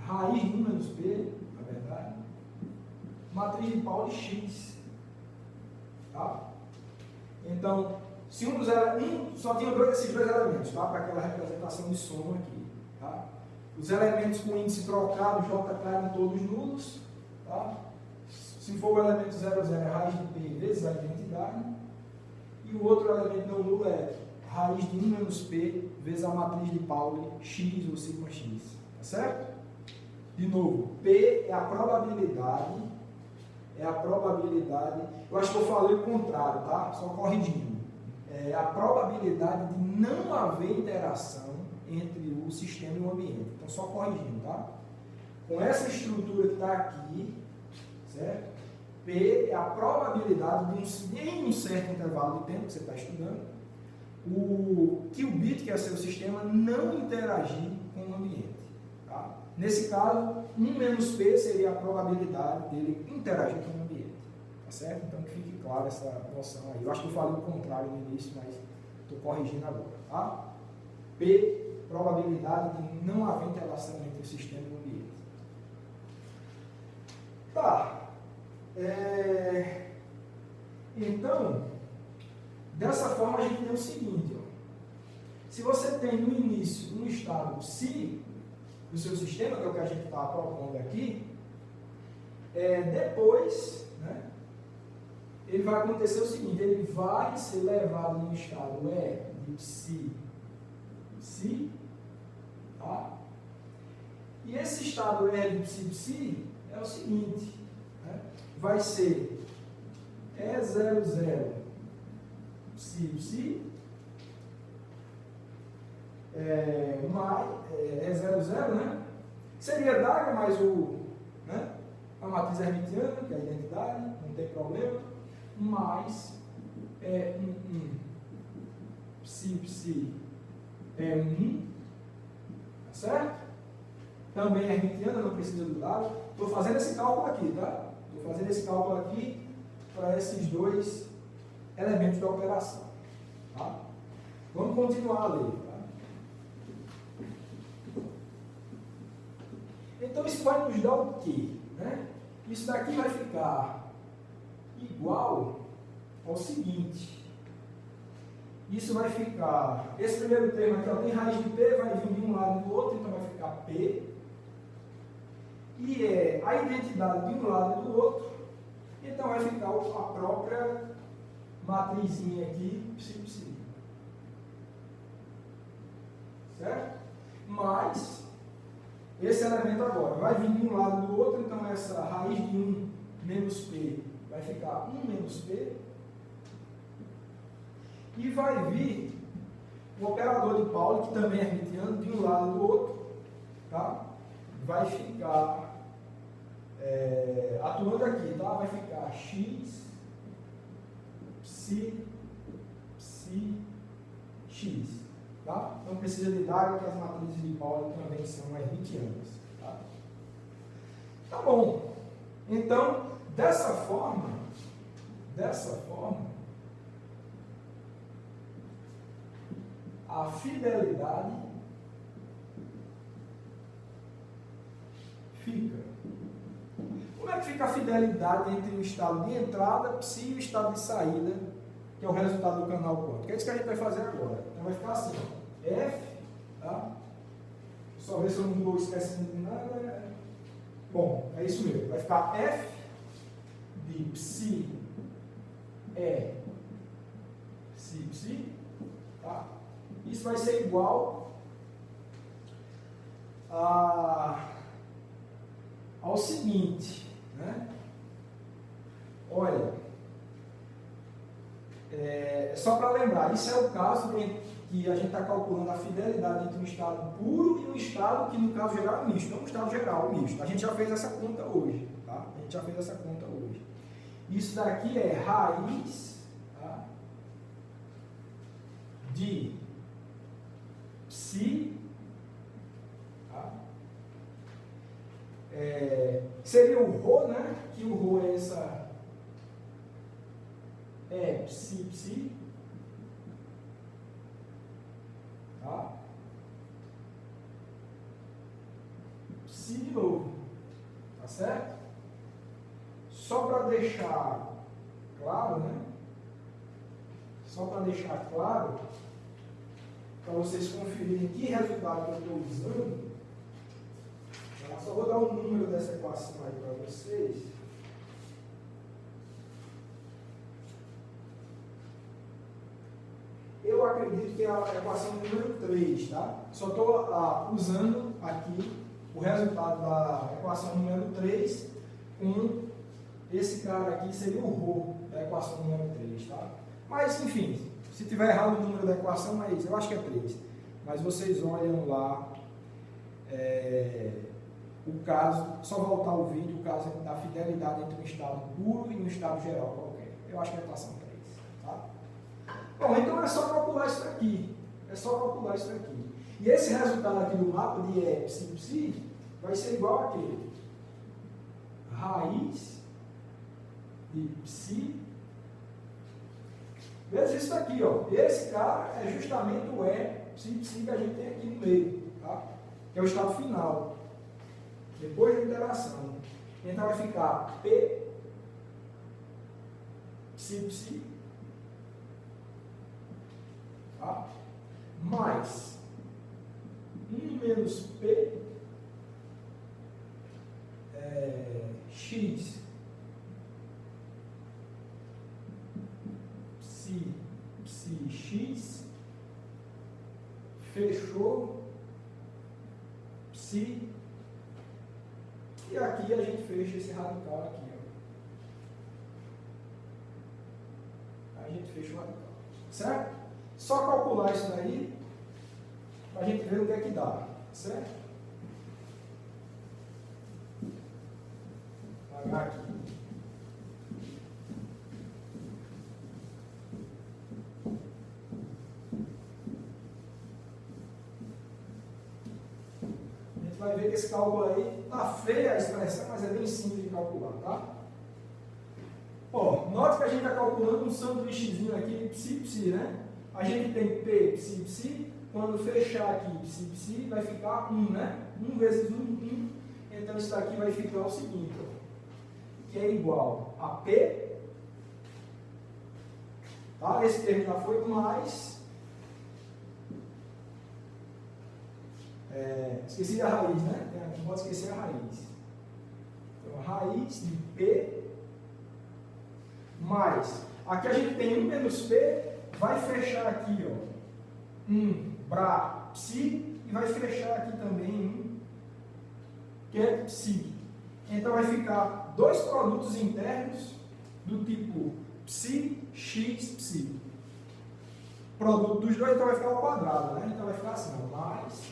raiz de 1 menos P, na verdade, matriz de Pauli X. Tá? Então, se só tinha esses dois elementos, tá? Para aquela representação de soma aqui. Tá? Os elementos com índice trocado, JK, eram todos nulos. Tá? Se for o elemento 00, é raiz de P vezes a identidade. E o outro elemento não nulo é raiz de 1 menos P vezes a matriz de Pauli X ou sigma X. Tá certo? De novo, P é a probabilidade. Eu acho que eu falei o contrário, tá? Só corrigindo. É a probabilidade de não haver interação entre o sistema e o ambiente. Então, só corrigindo, tá? Com essa estrutura que está aqui, certo? P é a probabilidade de em um certo intervalo de tempo que você está estudando, o qubit, que é seu sistema, não interagir com o ambiente. Tá? Nesse caso, 1 menos P seria a probabilidade dele interagir com o ambiente. Tá certo? Então que fique clara essa noção aí. Eu acho que eu falei o contrário no início, mas estou corrigindo agora. Tá? P, probabilidade de não haver interação entre o sistema e o ambiente. Tá. Então, dessa forma a gente tem o seguinte, ó. Se você tem no início um estado psi do seu sistema, que é o que a gente está propondo aqui, depois, né, ele vai acontecer o seguinte, ele vai ser levado no estado de psi, tá? E esse estado de psi é o seguinte, né, vai ser E00 psi, mais E00, né? Seria Dagger mais né, a matriz hermitiana, que é a identidade, não tem problema, mais psi é 1, tá certo? Também é hermitiana, não precisa do dado. Estou fazendo esse cálculo aqui, tá? Estou fazendo esse cálculo aqui para esses dois elementos da operação. Tá? Vamos continuar a ler. Tá? Então, isso vai nos dar o quê? Né? Isso daqui vai ficar igual ao seguinte. Isso vai ficar... Esse primeiro termo aqui, ó, tem raiz de P, vai vir de um lado e do outro, então vai ficar P. E é a identidade de um lado e do outro, então vai ficar a própria matrizinha aqui, psi. Certo? Mas, esse elemento agora vai vir de um lado e do outro, então essa raiz de 1 menos P vai ficar 1 menos P. E vai vir o operador de Pauli, que também é hermitiano, de um lado e do outro, tá? Vai ficar atuando aqui, tá? Vai ficar X, psi, X, tá? Não precisa de Dagger, que as matrizes de Pauli também são hermitianas, tá? Tá bom. Então, dessa forma, a fidelidade fica. Como é que fica a fidelidade entre o estado de entrada, psi, e o estado de saída, que é o resultado do canal quântico? É isso que a gente vai fazer agora. Então vai ficar assim, ó, F, tá? Só ver se eu não estou esquecendo de nada. Bom, é isso mesmo. Vai ficar F de psi é psi, psi, tá? Isso vai ser igual ao seguinte, né? Olha, só para lembrar, isso é o caso em que a gente está calculando a fidelidade entre um estado puro e um estado que, no caso geral, é misto. Não um estado geral, misto. A gente já fez essa conta hoje, tá? A gente já fez essa conta hoje. Isso daqui é raiz, tá, de psi, tá? Seria o ρ, né? Que o ρ é essa... psi, psi, tá? Psi de novo, tá certo? Só para deixar claro, né? Só para deixar claro, para vocês conferirem que resultado que eu estou usando, tá? Só vou dar o número dessa equação aí para vocês. Eu acredito que é a equação número 3, tá? Só estou usando aqui o resultado da equação número 3 com esse cara aqui, seria o ρ da equação número 3, tá? Mas, enfim, se tiver errado o número da equação, mas eu acho que é 3. Mas vocês olham lá o caso, só voltar o vídeo, o caso da fidelidade entre um estado puro e um estado geral qualquer. Eu acho que é a equação 3, tá? Bom, então é só calcular isso daqui. É só calcular isso daqui. E esse resultado aqui do mapa de psi, psi vai ser igual àquele. Raiz de psi vezes isso daqui, ó. Esse cara é justamente o psi, psi que a gente tem aqui no meio, tá? Que é o estado final. Depois da interação. Então vai ficar P psi, psi, tá? Mais 1 menos P x psi, psi x, fechou, psi, e aqui a gente fecha esse radical aqui, ó. A gente fecha o radical, certo? Só calcular isso daí para a gente ver o que é que dá, certo? Vou apagar aqui. A gente vai ver que esse cálculo aí está feia a expressão, mas é bem simples de calcular, tá? Ó, note que a gente está calculando um sanduíchezinho aqui de psi, psi, né? A gente tem P, psi, psi. Quando fechar aqui psi, psi, vai ficar 1, né? 1 vezes 1, 1. Então isso daqui vai ficar o seguinte, ó, que é igual a P, tá? Esse termo já foi mais, esqueci a raiz, né? Não pode esquecer a raiz. Então, a raiz de P mais, aqui a gente tem 1 menos P, vai fechar aqui, ó, 1 para psi, e vai fechar aqui também 1, que é psi. Então vai ficar dois produtos internos do tipo psi, x, psi. Produto dos dois, então vai ficar ao quadrado, né? Então vai ficar assim, ó, mais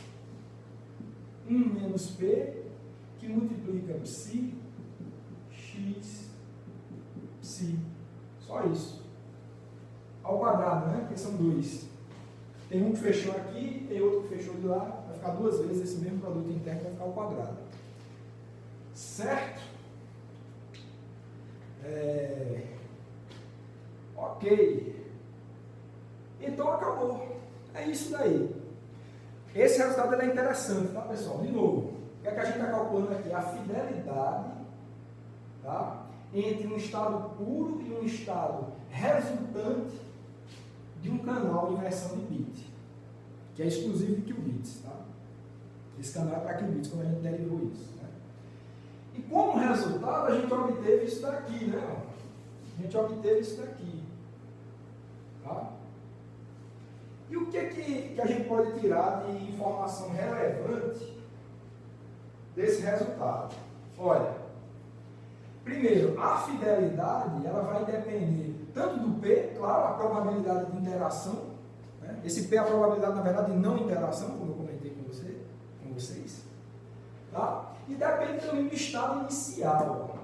1 menos P, que multiplica psi, x, psi. Só isso. Ao quadrado, né? Porque são dois. Tem um que fechou aqui, tem outro que fechou de lá. Vai ficar duas vezes esse mesmo produto interno, vai ficar ao quadrado. Certo? Ok. Então acabou. É isso daí. Esse resultado é interessante, tá, pessoal? De novo, o que é que a gente está calculando aqui? A fidelidade, tá, entre um estado puro e um estado resultante de um canal de inversão de bit, que é exclusivo de qubits, tá? Esse canal é para qubits, quando a gente derivou isso, né? E como resultado, a gente obteve isso daqui, né? A gente obteve isso daqui. Tá? E o que a gente pode tirar de informação relevante desse resultado? Olha, primeiro, a fidelidade ela vai depender tanto do P, claro, a probabilidade de interação, né? Esse P é a probabilidade, na verdade, de não interação, como eu comentei com vocês, tá? E depende também do estado inicial,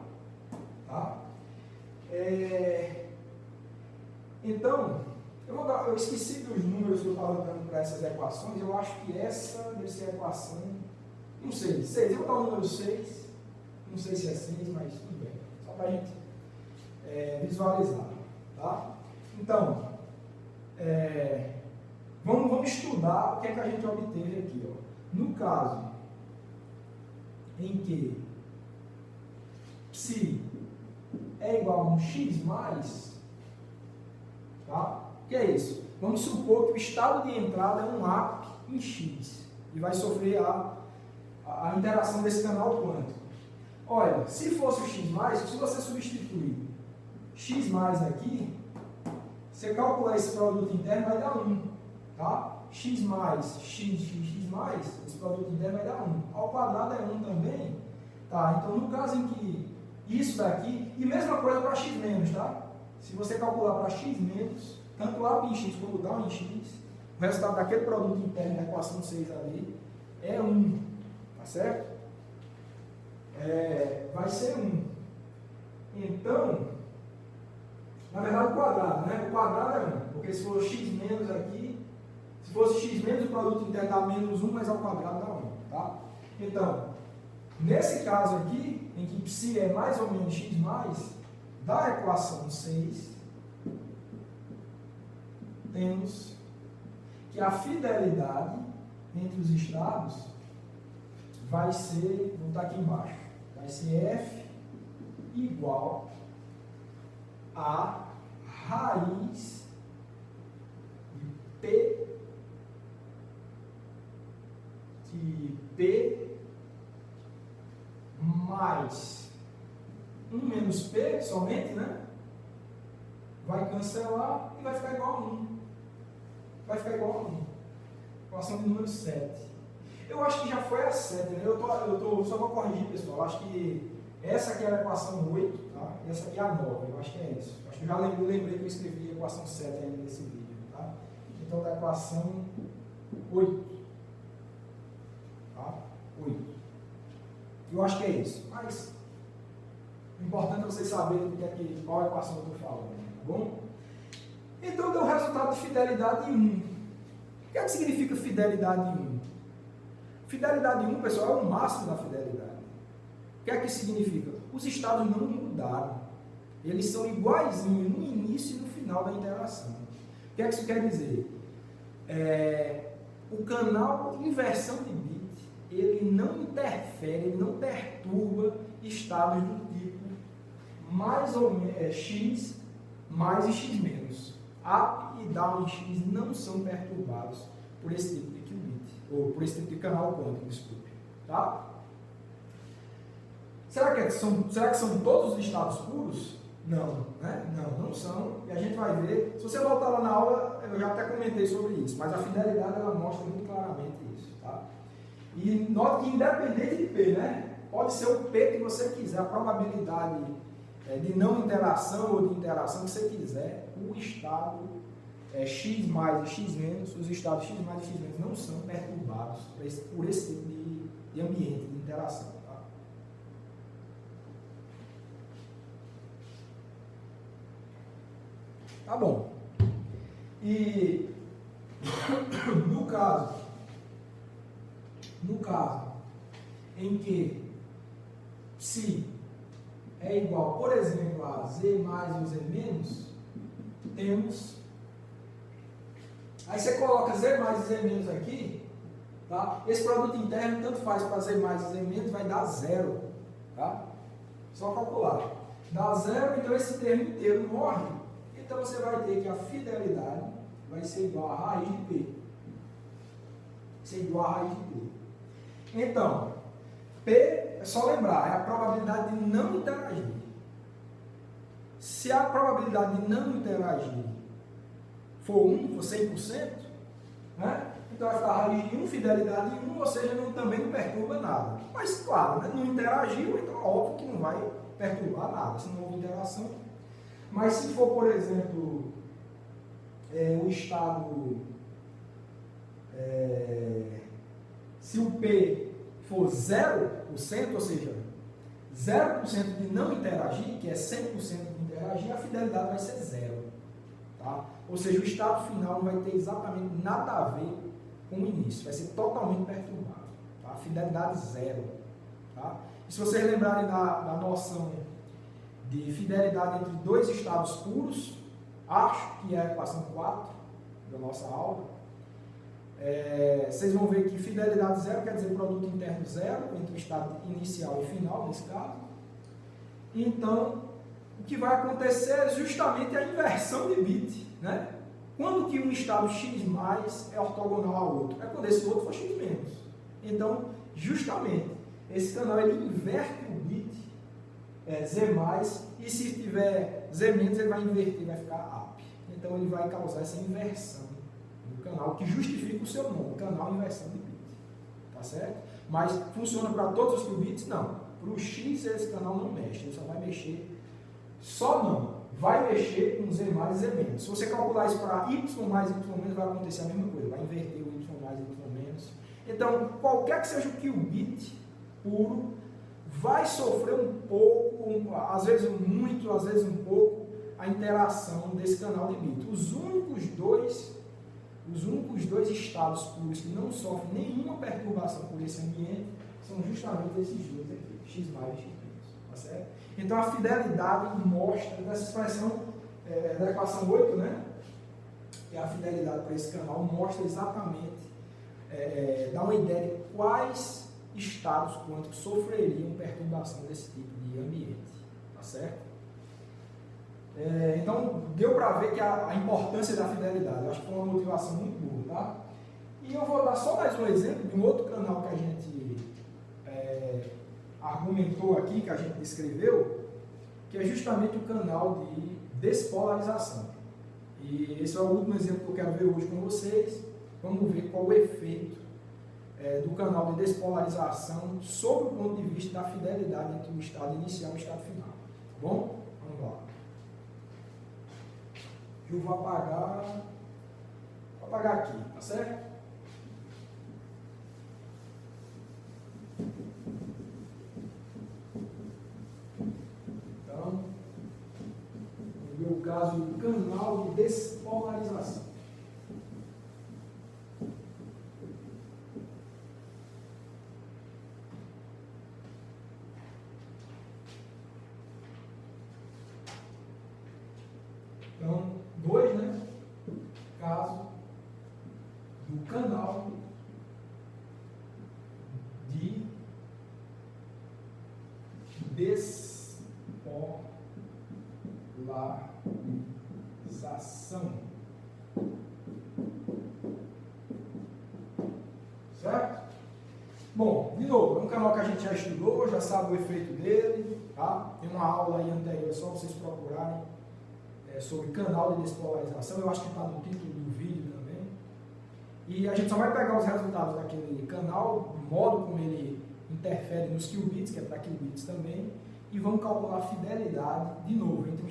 tá? Então, eu esqueci dos números que eu estava dando para essas equações, eu acho que essa deve ser a equação, não sei, 6, eu vou dar o número 6, não sei se é 6, mas tudo bem, só para a gente visualizar, tá? Então, vamos estudar o que é que a gente obteve aqui, ó. No caso em que psi é igual a um x mais, tá? O que é isso? Vamos supor que o estado de entrada é um AP em x e vai sofrer a interação desse canal quântico. Olha, se fosse o x mais, se você substituir x mais aqui, você calcular esse produto interno vai dar 1, tá? X mais, x mais, esse produto interno vai dar 1. Ao quadrado é 1 também, tá? Então, no caso em que isso daqui, e mesma coisa para x menos, tá? Se você calcular para x menos, tanto A em x como W em x, o resultado daquele produto interno da equação 6 ali é 1, tá certo? Vai ser 1. Então, na verdade, o quadrado, né? O quadrado é 1, porque se for x menos aqui, se fosse x menos, o produto interno dá menos 1, mas ao quadrado dá 1, tá? Então, nesse caso aqui, em que psi é mais ou menos x mais, da equação 6, temos que a fidelidade entre os estados vai ser, vou botar aqui embaixo, vai ser F igual a raiz de P mais 1 menos P somente, né? Vai cancelar e vai ficar igual a 1. Vai ficar igual a 1. Equação de número 7. Eu acho que já foi a 7, né? Só vou corrigir, pessoal. Eu acho que essa aqui era a equação 8, tá? E essa aqui é a 9. Eu acho que é isso. Acho que eu já lembrei que eu escrevi a equação 7 ainda nesse vídeo, tá? Então, da equação 8. Tá? 8. Eu acho que é isso. Mas o importante é vocês saberem qual equação eu estou falando, tá bom? Então, deu o resultado de fidelidade 1. O que é que significa fidelidade 1? Fidelidade 1, pessoal, é o máximo da fidelidade. O que é que significa? Os estados não mudaram. Eles são iguaizinhos no início e no final da interação. O que é que isso quer dizer? O canal inversão de bit, ele não interfere, ele não perturba estados do tipo mais ou menos x mais e x menos. Up e down em x não são perturbados por esse tipo de qubit, ou por esse tipo de canal quântico, desculpe. Tá? Será que são todos os estados puros? Não, né? Não são. E a gente vai ver. Se você voltar lá na aula, eu já até comentei sobre isso, mas a fidelidade ela mostra muito claramente isso. Tá? E note que independente de P, né? Pode ser o P que você quiser, a probabilidade de não interação ou de interação que você quiser, o estado x mais e x menos, os estados x mais e x menos não são perturbados por esse tipo de ambiente de interação. Tá bom. E no caso em que psi é igual, por exemplo, a z mais ou z menos, temos. Aí você coloca z mais e z menos aqui, tá? Esse produto interno, tanto faz para z mais e z menos, vai dar 0, tá? Só calcular. Dá 0, então esse termo inteiro morre. Então você vai ter que a fidelidade vai ser igual a raiz de P. Vai ser igual a raiz de P. Então, P, é só lembrar, é a probabilidade de não interagir. Se a probabilidade de não interagir for 1, for 100%, né? Então vai ficar raiz de 1, fidelidade de 1, ou seja, também não perturba nada. Mas, claro, né? Não interagiu, então é óbvio que não vai perturbar nada, se não houve interação. Mas se for, por exemplo, o estado, se o P for 0%, ou seja, 0% de não interagir, que é 100% de interagir, a fidelidade vai ser 0. Tá? Ou seja, o estado final não vai ter exatamente nada a ver com o início, vai ser totalmente perturbado. Tá? Fidelidade 0. Tá? E se vocês lembrarem da noção de fidelidade entre dois estados puros, acho que é a equação 4 da nossa aula, vocês vão ver que fidelidade 0 quer dizer produto interno 0 entre o estado inicial e final, nesse caso. Então, o que vai acontecer é justamente a inversão de bit. Né? Quando que um estado x mais é ortogonal ao outro? É quando esse outro for x menos. Então, justamente, esse canal ele inverte o bit z mais, e se tiver z menos, ele vai inverter, vai ficar up. Então, ele vai causar essa inversão do canal, que justifica o seu nome, canal inversão de bit. Tá certo? Mas funciona para todos os qubits? Não. Para o x, esse canal não mexe, ele só vai mexer, só não, vai mexer com z mais e z menos. Se você calcular isso para y mais y menos, vai acontecer a mesma coisa, vai inverter o y mais e y menos. Então, qualquer que seja o qubit puro, vai sofrer um pouco, às vezes muito, às vezes um pouco, a interação desse canal de bit. Os únicos dois estados puros que não sofrem nenhuma perturbação por esse ambiente são justamente esses dois aqui, x mais e x menos. Tá certo? Então a fidelidade mostra, dessa expressão da equação 8, né? E a fidelidade para esse canal mostra exatamente, dá uma ideia de quais estados quânticos sofreriam perturbação desse tipo de ambiente. Tá certo? Então, deu para ver que a importância da fidelidade, eu acho que foi uma motivação muito boa, tá? E eu vou dar só mais um exemplo de um outro canal que a gente argumentou aqui, que a gente descreveu, que é justamente o canal de despolarização. E esse é o último exemplo que eu quero ver hoje com vocês. Vamos ver qual o efeito do canal de despolarização sob o ponto de vista da fidelidade entre o estado inicial e o estado final. Tá bom? Vamos lá. Eu vou apagar aqui, tá certo? Então, vamos ver o caso do canal de despolarização. Então, 2, né? Caso do canal de despolarização. Certo? Bom, de novo, é um canal que a gente já estudou, já sabe o efeito dele, tá? Tem uma aula aí anterior, é só vocês procurarem. Sobre canal de despolarização, eu acho que está no título do vídeo também. E a gente só vai pegar os resultados daquele canal, o modo como ele interfere nos qubits, que é para qubits também, e vamos calcular a fidelidade, de novo, entre um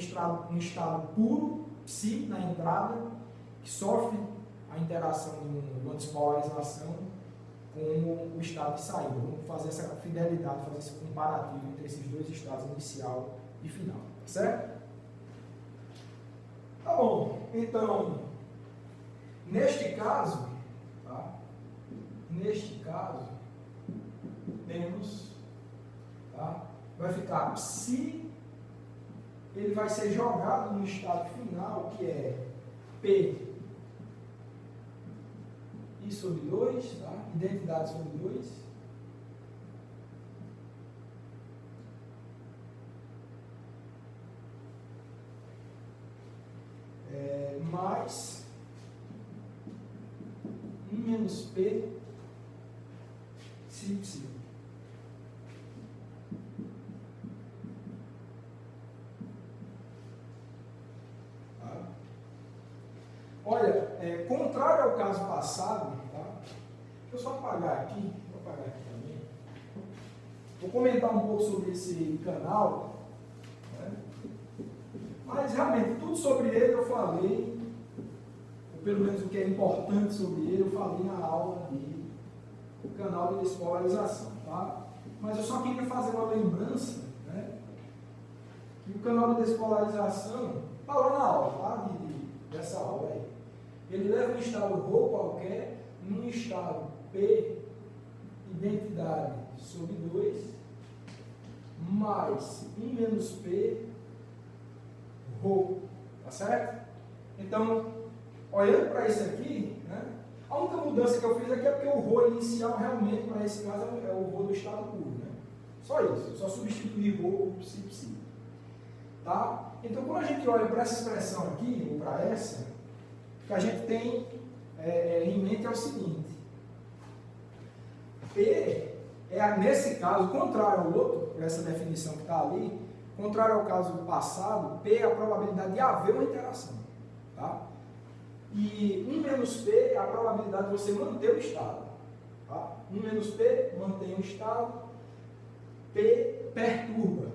estado puro, psi, na entrada, que sofre a interação de uma despolarização, com o estado de saída. Vamos fazer essa fidelidade, fazer esse comparativo entre esses dois estados, inicial e final. Certo? Tá bom, então, neste caso, tá? Neste caso, temos, tá? Vai ficar psi, ele vai ser jogado no estado final, que é P I sobre 2, tá? Identidade sobre 2. Mais 1 menos P psi psi. contrário ao caso passado, tá? Deixa eu só apagar aqui, vou apagar aqui também. Vou comentar um pouco sobre esse canal, né? Mas realmente tudo sobre ele eu falei, ou pelo menos o que é importante sobre ele, eu falei na aula de canal de despolarização, tá? Mas eu só queria fazer uma lembrança, né? Que o canal de despolarização está lá na aula, tá? Dessa aula aí. Ele leva um estado ρ qualquer, num estado P, identidade sobre 2, mais 1 menos P, ρ, tá certo? Então, olhando para isso aqui, né, a única mudança que eu fiz aqui é porque o ρ inicial realmente, para esse caso, é o ρ do estado puro, né? Só isso, eu só substituir ρ por psi. Tá? Então, quando a gente olha para essa expressão aqui, ou para essa, o que a gente tem em mente é o seguinte: P é, nesse caso, contrário ao outro, por essa definição que está ali, contrário ao caso passado, P é a probabilidade de haver uma interação. Tá? E 1 menos P é a probabilidade de você manter o estado. Tá? 1 menos P mantém o estado, P perturba,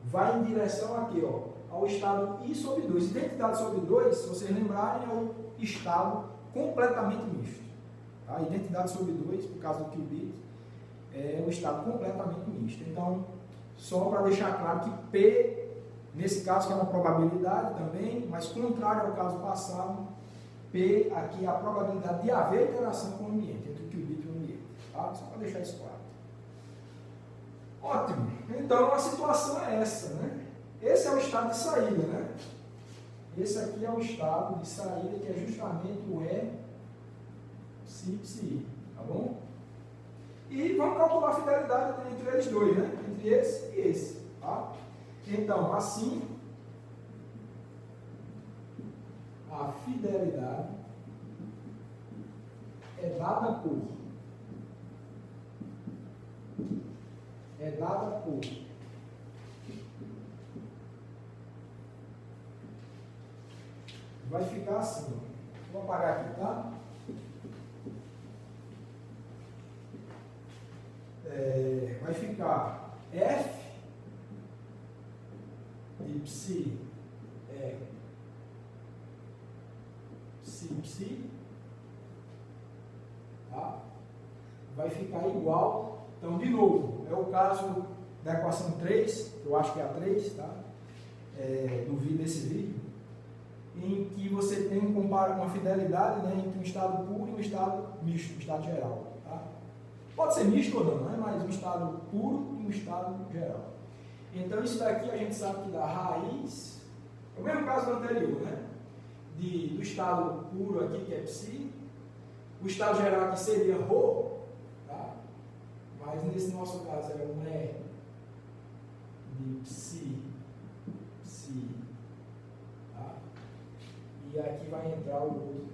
vai em direção aqui, ó, ao estado I sobre 2. Identidade sobre 2, se vocês lembrarem, é o estado completamente misto. Tá? Identidade sobre 2, por causa do qubit, é o estado completamente misto. Então, só para deixar claro que P, nesse caso, que é uma probabilidade também, mas contrário ao caso passado, P aqui é a probabilidade de haver interação com o ambiente, entre o qubit e o ambiente. Tá? Só para deixar isso claro. Ótimo. Então, a situação é essa, né? Esse é o estado de saída, né? Esse aqui é o estado de saída, que é justamente o E, psi, tá bom? E vamos calcular a fidelidade entre eles dois, né? Entre esse e esse, tá? Então, assim, a fidelidade é dada por vai ficar assim, ó. Vou apagar aqui, tá? Vai ficar F de psi é psi, tá? Vai ficar igual. Então, de novo, é o caso da equação 3, eu acho que é a 3, tá? Desse vídeo, em que você tem uma fidelidade, né, entre um estado puro e um estado misto, um estado geral. Tá? Pode ser misto ou não, né, mas um estado puro e um estado geral. Então, isso daqui a gente sabe que dá raiz, é o mesmo caso do anterior, né? Do estado puro aqui, que é psi, o estado geral aqui seria ρ, tá? Mas nesse nosso caso é um E de psi, tá? E aqui vai entrar o outro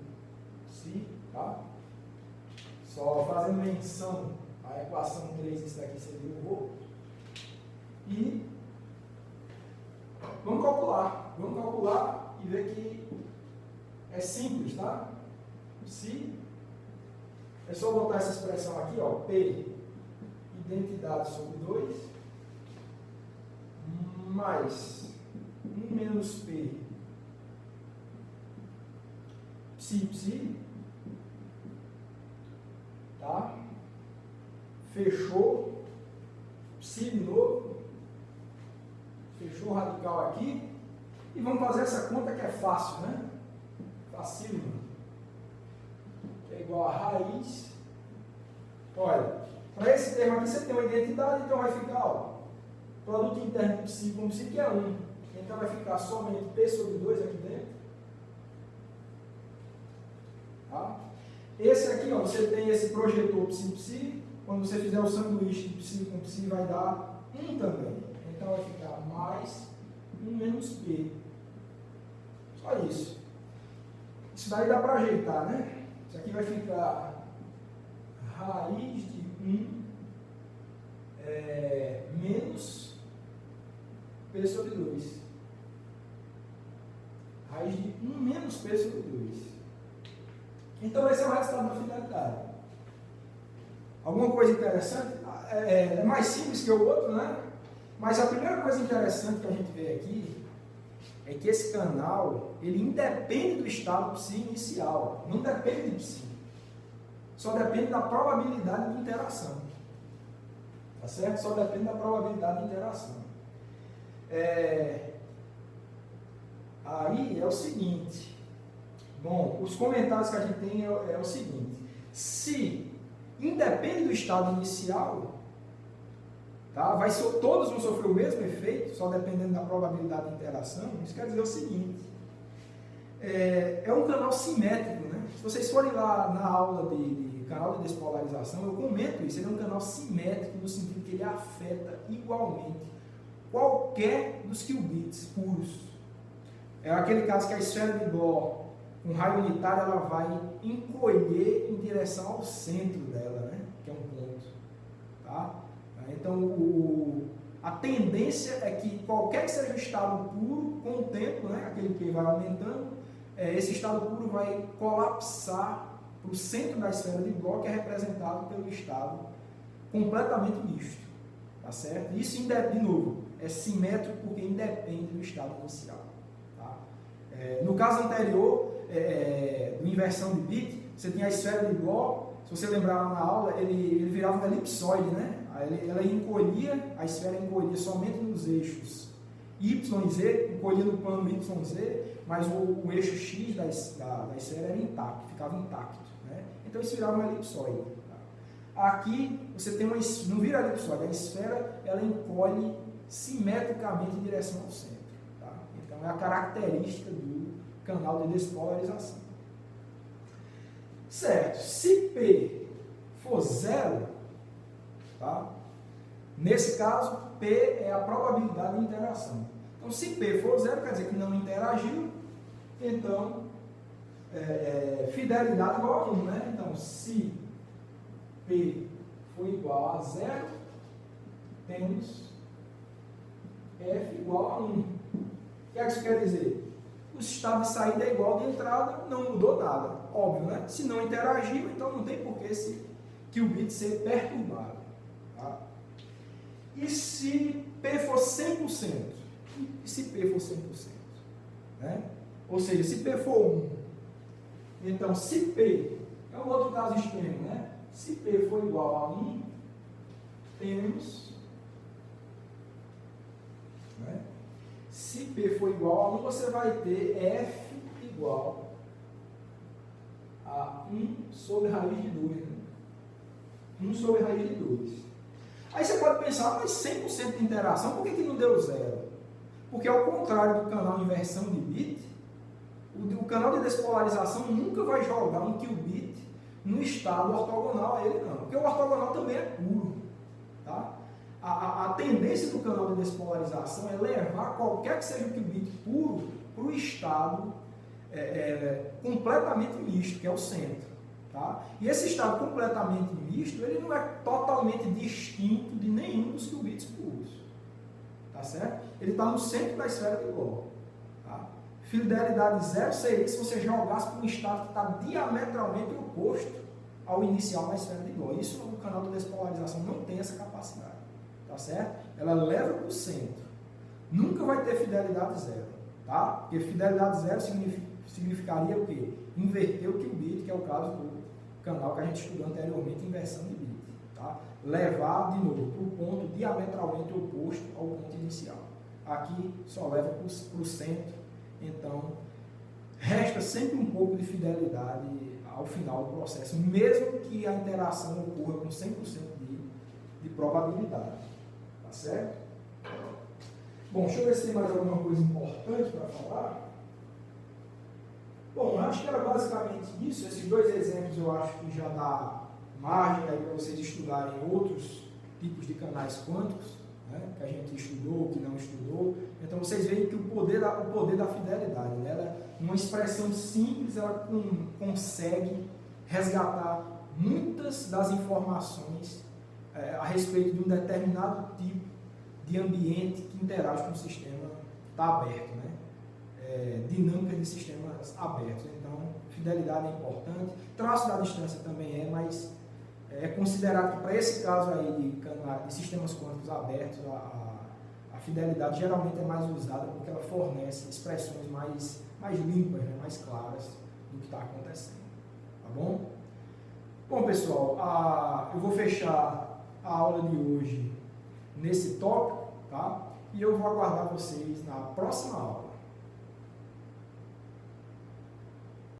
psi, tá? Só fazendo menção à equação 3, isso daqui seria o ρ. E vamos calcular e ver que é simples, tá? Psi, é só botar essa expressão aqui, ó, P, identidade sobre 2, mais 1 menos P, psi, tá? Fechou, psi de novo, fechou o radical aqui, e vamos fazer essa conta que é fácil, né? Facílimo. Que é igual a raiz. Olha, para esse termo aqui você tem uma identidade, então vai ficar, ó, produto interno de psi com psi, que é 1. Então vai ficar somente P sobre 2 aqui dentro. Tá? Esse aqui, ó, você tem esse projetor psi, quando você fizer o sanduíche de psi com psi, vai dar 1 também. Então vai ficar mais 1 menos P. Só isso. Isso daí dá para ajeitar, né? Isso aqui vai ficar raiz de 1 menos P sobre 2. Raiz de 1 menos P sobre 2. Então esse é o resultado da fidelidade. Alguma coisa interessante? É mais simples que o outro, né? Mas a primeira coisa interessante que a gente vê aqui é que esse canal, ele independe do estado psi inicial, não depende de psi. Só depende da probabilidade de interação. Tá certo? Só depende da probabilidade de interação. Aí é o seguinte. Bom, os comentários que a gente tem é o seguinte. Se independe do estado inicial, tá? Todos vão sofrer o mesmo efeito, só dependendo da probabilidade de interação. Isso quer dizer o seguinte. É um canal simétrico, né? Se vocês forem lá na aula de canal de despolarização, eu comento isso. Ele é um canal simétrico no sentido que ele afeta igualmente qualquer dos qubits puros. É aquele caso que a esfera de Bohr, com raio unitário, ela vai encolher em direção ao centro dela, né? Que é um ponto. Tá? Então, a tendência é que qualquer que seja o estado puro, com o tempo, né? Aquele que vai aumentando, esse estado puro vai colapsar para o centro da esfera de Bohr, que é representado pelo estado completamente misto. Tá certo? Isso, de novo, é simétrico porque independe do estado inicial. Tá? No caso anterior, do inversão de bit, você tinha a esfera de Bohr, se você lembrar lá na aula, ele virava um elipsoide, né? Ela encolhia, a esfera encolhia somente nos eixos Y e Z, encolhia no plano Y e Z, mas o eixo X da esfera era intacto, ficava intacto. Né? Então isso virava um elipsoide. Tá? Aqui você tem não vira elipsoide, a esfera ela encolhe simetricamente em direção ao centro. Tá? Então é a característica do canal de despolarização. Certo, se P for zero, tá? Nesse caso, P é a probabilidade de interação. Então, se P for zero, quer dizer que não interagiu, então, fidelidade igual a 1, né? Então, se P for igual a zero, temos F igual a 1. O que é que isso quer dizer? O estado de saída é igual ao de entrada, não mudou nada. Óbvio, né? Se não interagiu, então não tem por que esse qubit ser perturbado. Tá? E se P for 100%? E se P for 100%? Né? Ou seja, se P for 1, então se P, é um outro caso extremo, né? Se P for igual a 1, temos, né? Se P for igual a 1, você vai ter F igual a 1 sobre raiz de 2. Né? 1 sobre raiz de 2. Aí você pode pensar, mas 100% de interação, por que não deu zero? Porque ao contrário do canal de inversão de bit, o canal de despolarização nunca vai jogar um qubit no estado ortogonal a ele, não. Porque o ortogonal também é puro. Tá? A tendência do canal de despolarização é levar qualquer que seja o qubit puro para o estado completamente misto, que é o centro. Tá? E esse estado completamente misto, ele não é totalmente distinto de nenhum dos qubits puros. Tá certo? Ele está no centro da esfera de Bohr. Tá? Fidelidade zero seria se você jogasse para um estado que está diametralmente oposto ao inicial da esfera de Bohr. Isso o canal de despolarização não tem essa capacidade. Tá certo? Ela leva para o centro. Nunca vai ter fidelidade zero. Tá? Porque fidelidade zero significaria o quê? Inverter o qubit, que é o caso do canal que a gente estudou anteriormente, inversão de bit. Tá? Levar, de novo, para o ponto diametralmente oposto ao ponto inicial. Aqui só leva para o centro, então resta sempre um pouco de fidelidade ao final do processo, mesmo que a interação ocorra com 100% de probabilidade. Tá certo? Bom, deixa eu ver se tem mais alguma coisa importante para falar. Bom, acho que era basicamente isso. Esses dois exemplos eu acho que já dá margem aí para vocês estudarem outros tipos de canais quânticos, né, que a gente estudou, que não estudou. Então vocês veem que o poder da fidelidade, né, ela, numa expressão simples, ela consegue resgatar muitas das informações a respeito de um determinado tipo de ambiente que interage com o sistema que está aberto. Né? dinâmicas de sistemas abertos. Então, fidelidade é importante, traço da distância também mas é considerado que para esse caso aí de sistemas quânticos abertos, a fidelidade geralmente é mais usada porque ela fornece expressões mais limpas, né, mais claras do que está acontecendo. Tá bom? Bom, pessoal, eu vou fechar a aula de hoje nesse tópico, tá? E eu vou aguardar vocês na próxima aula.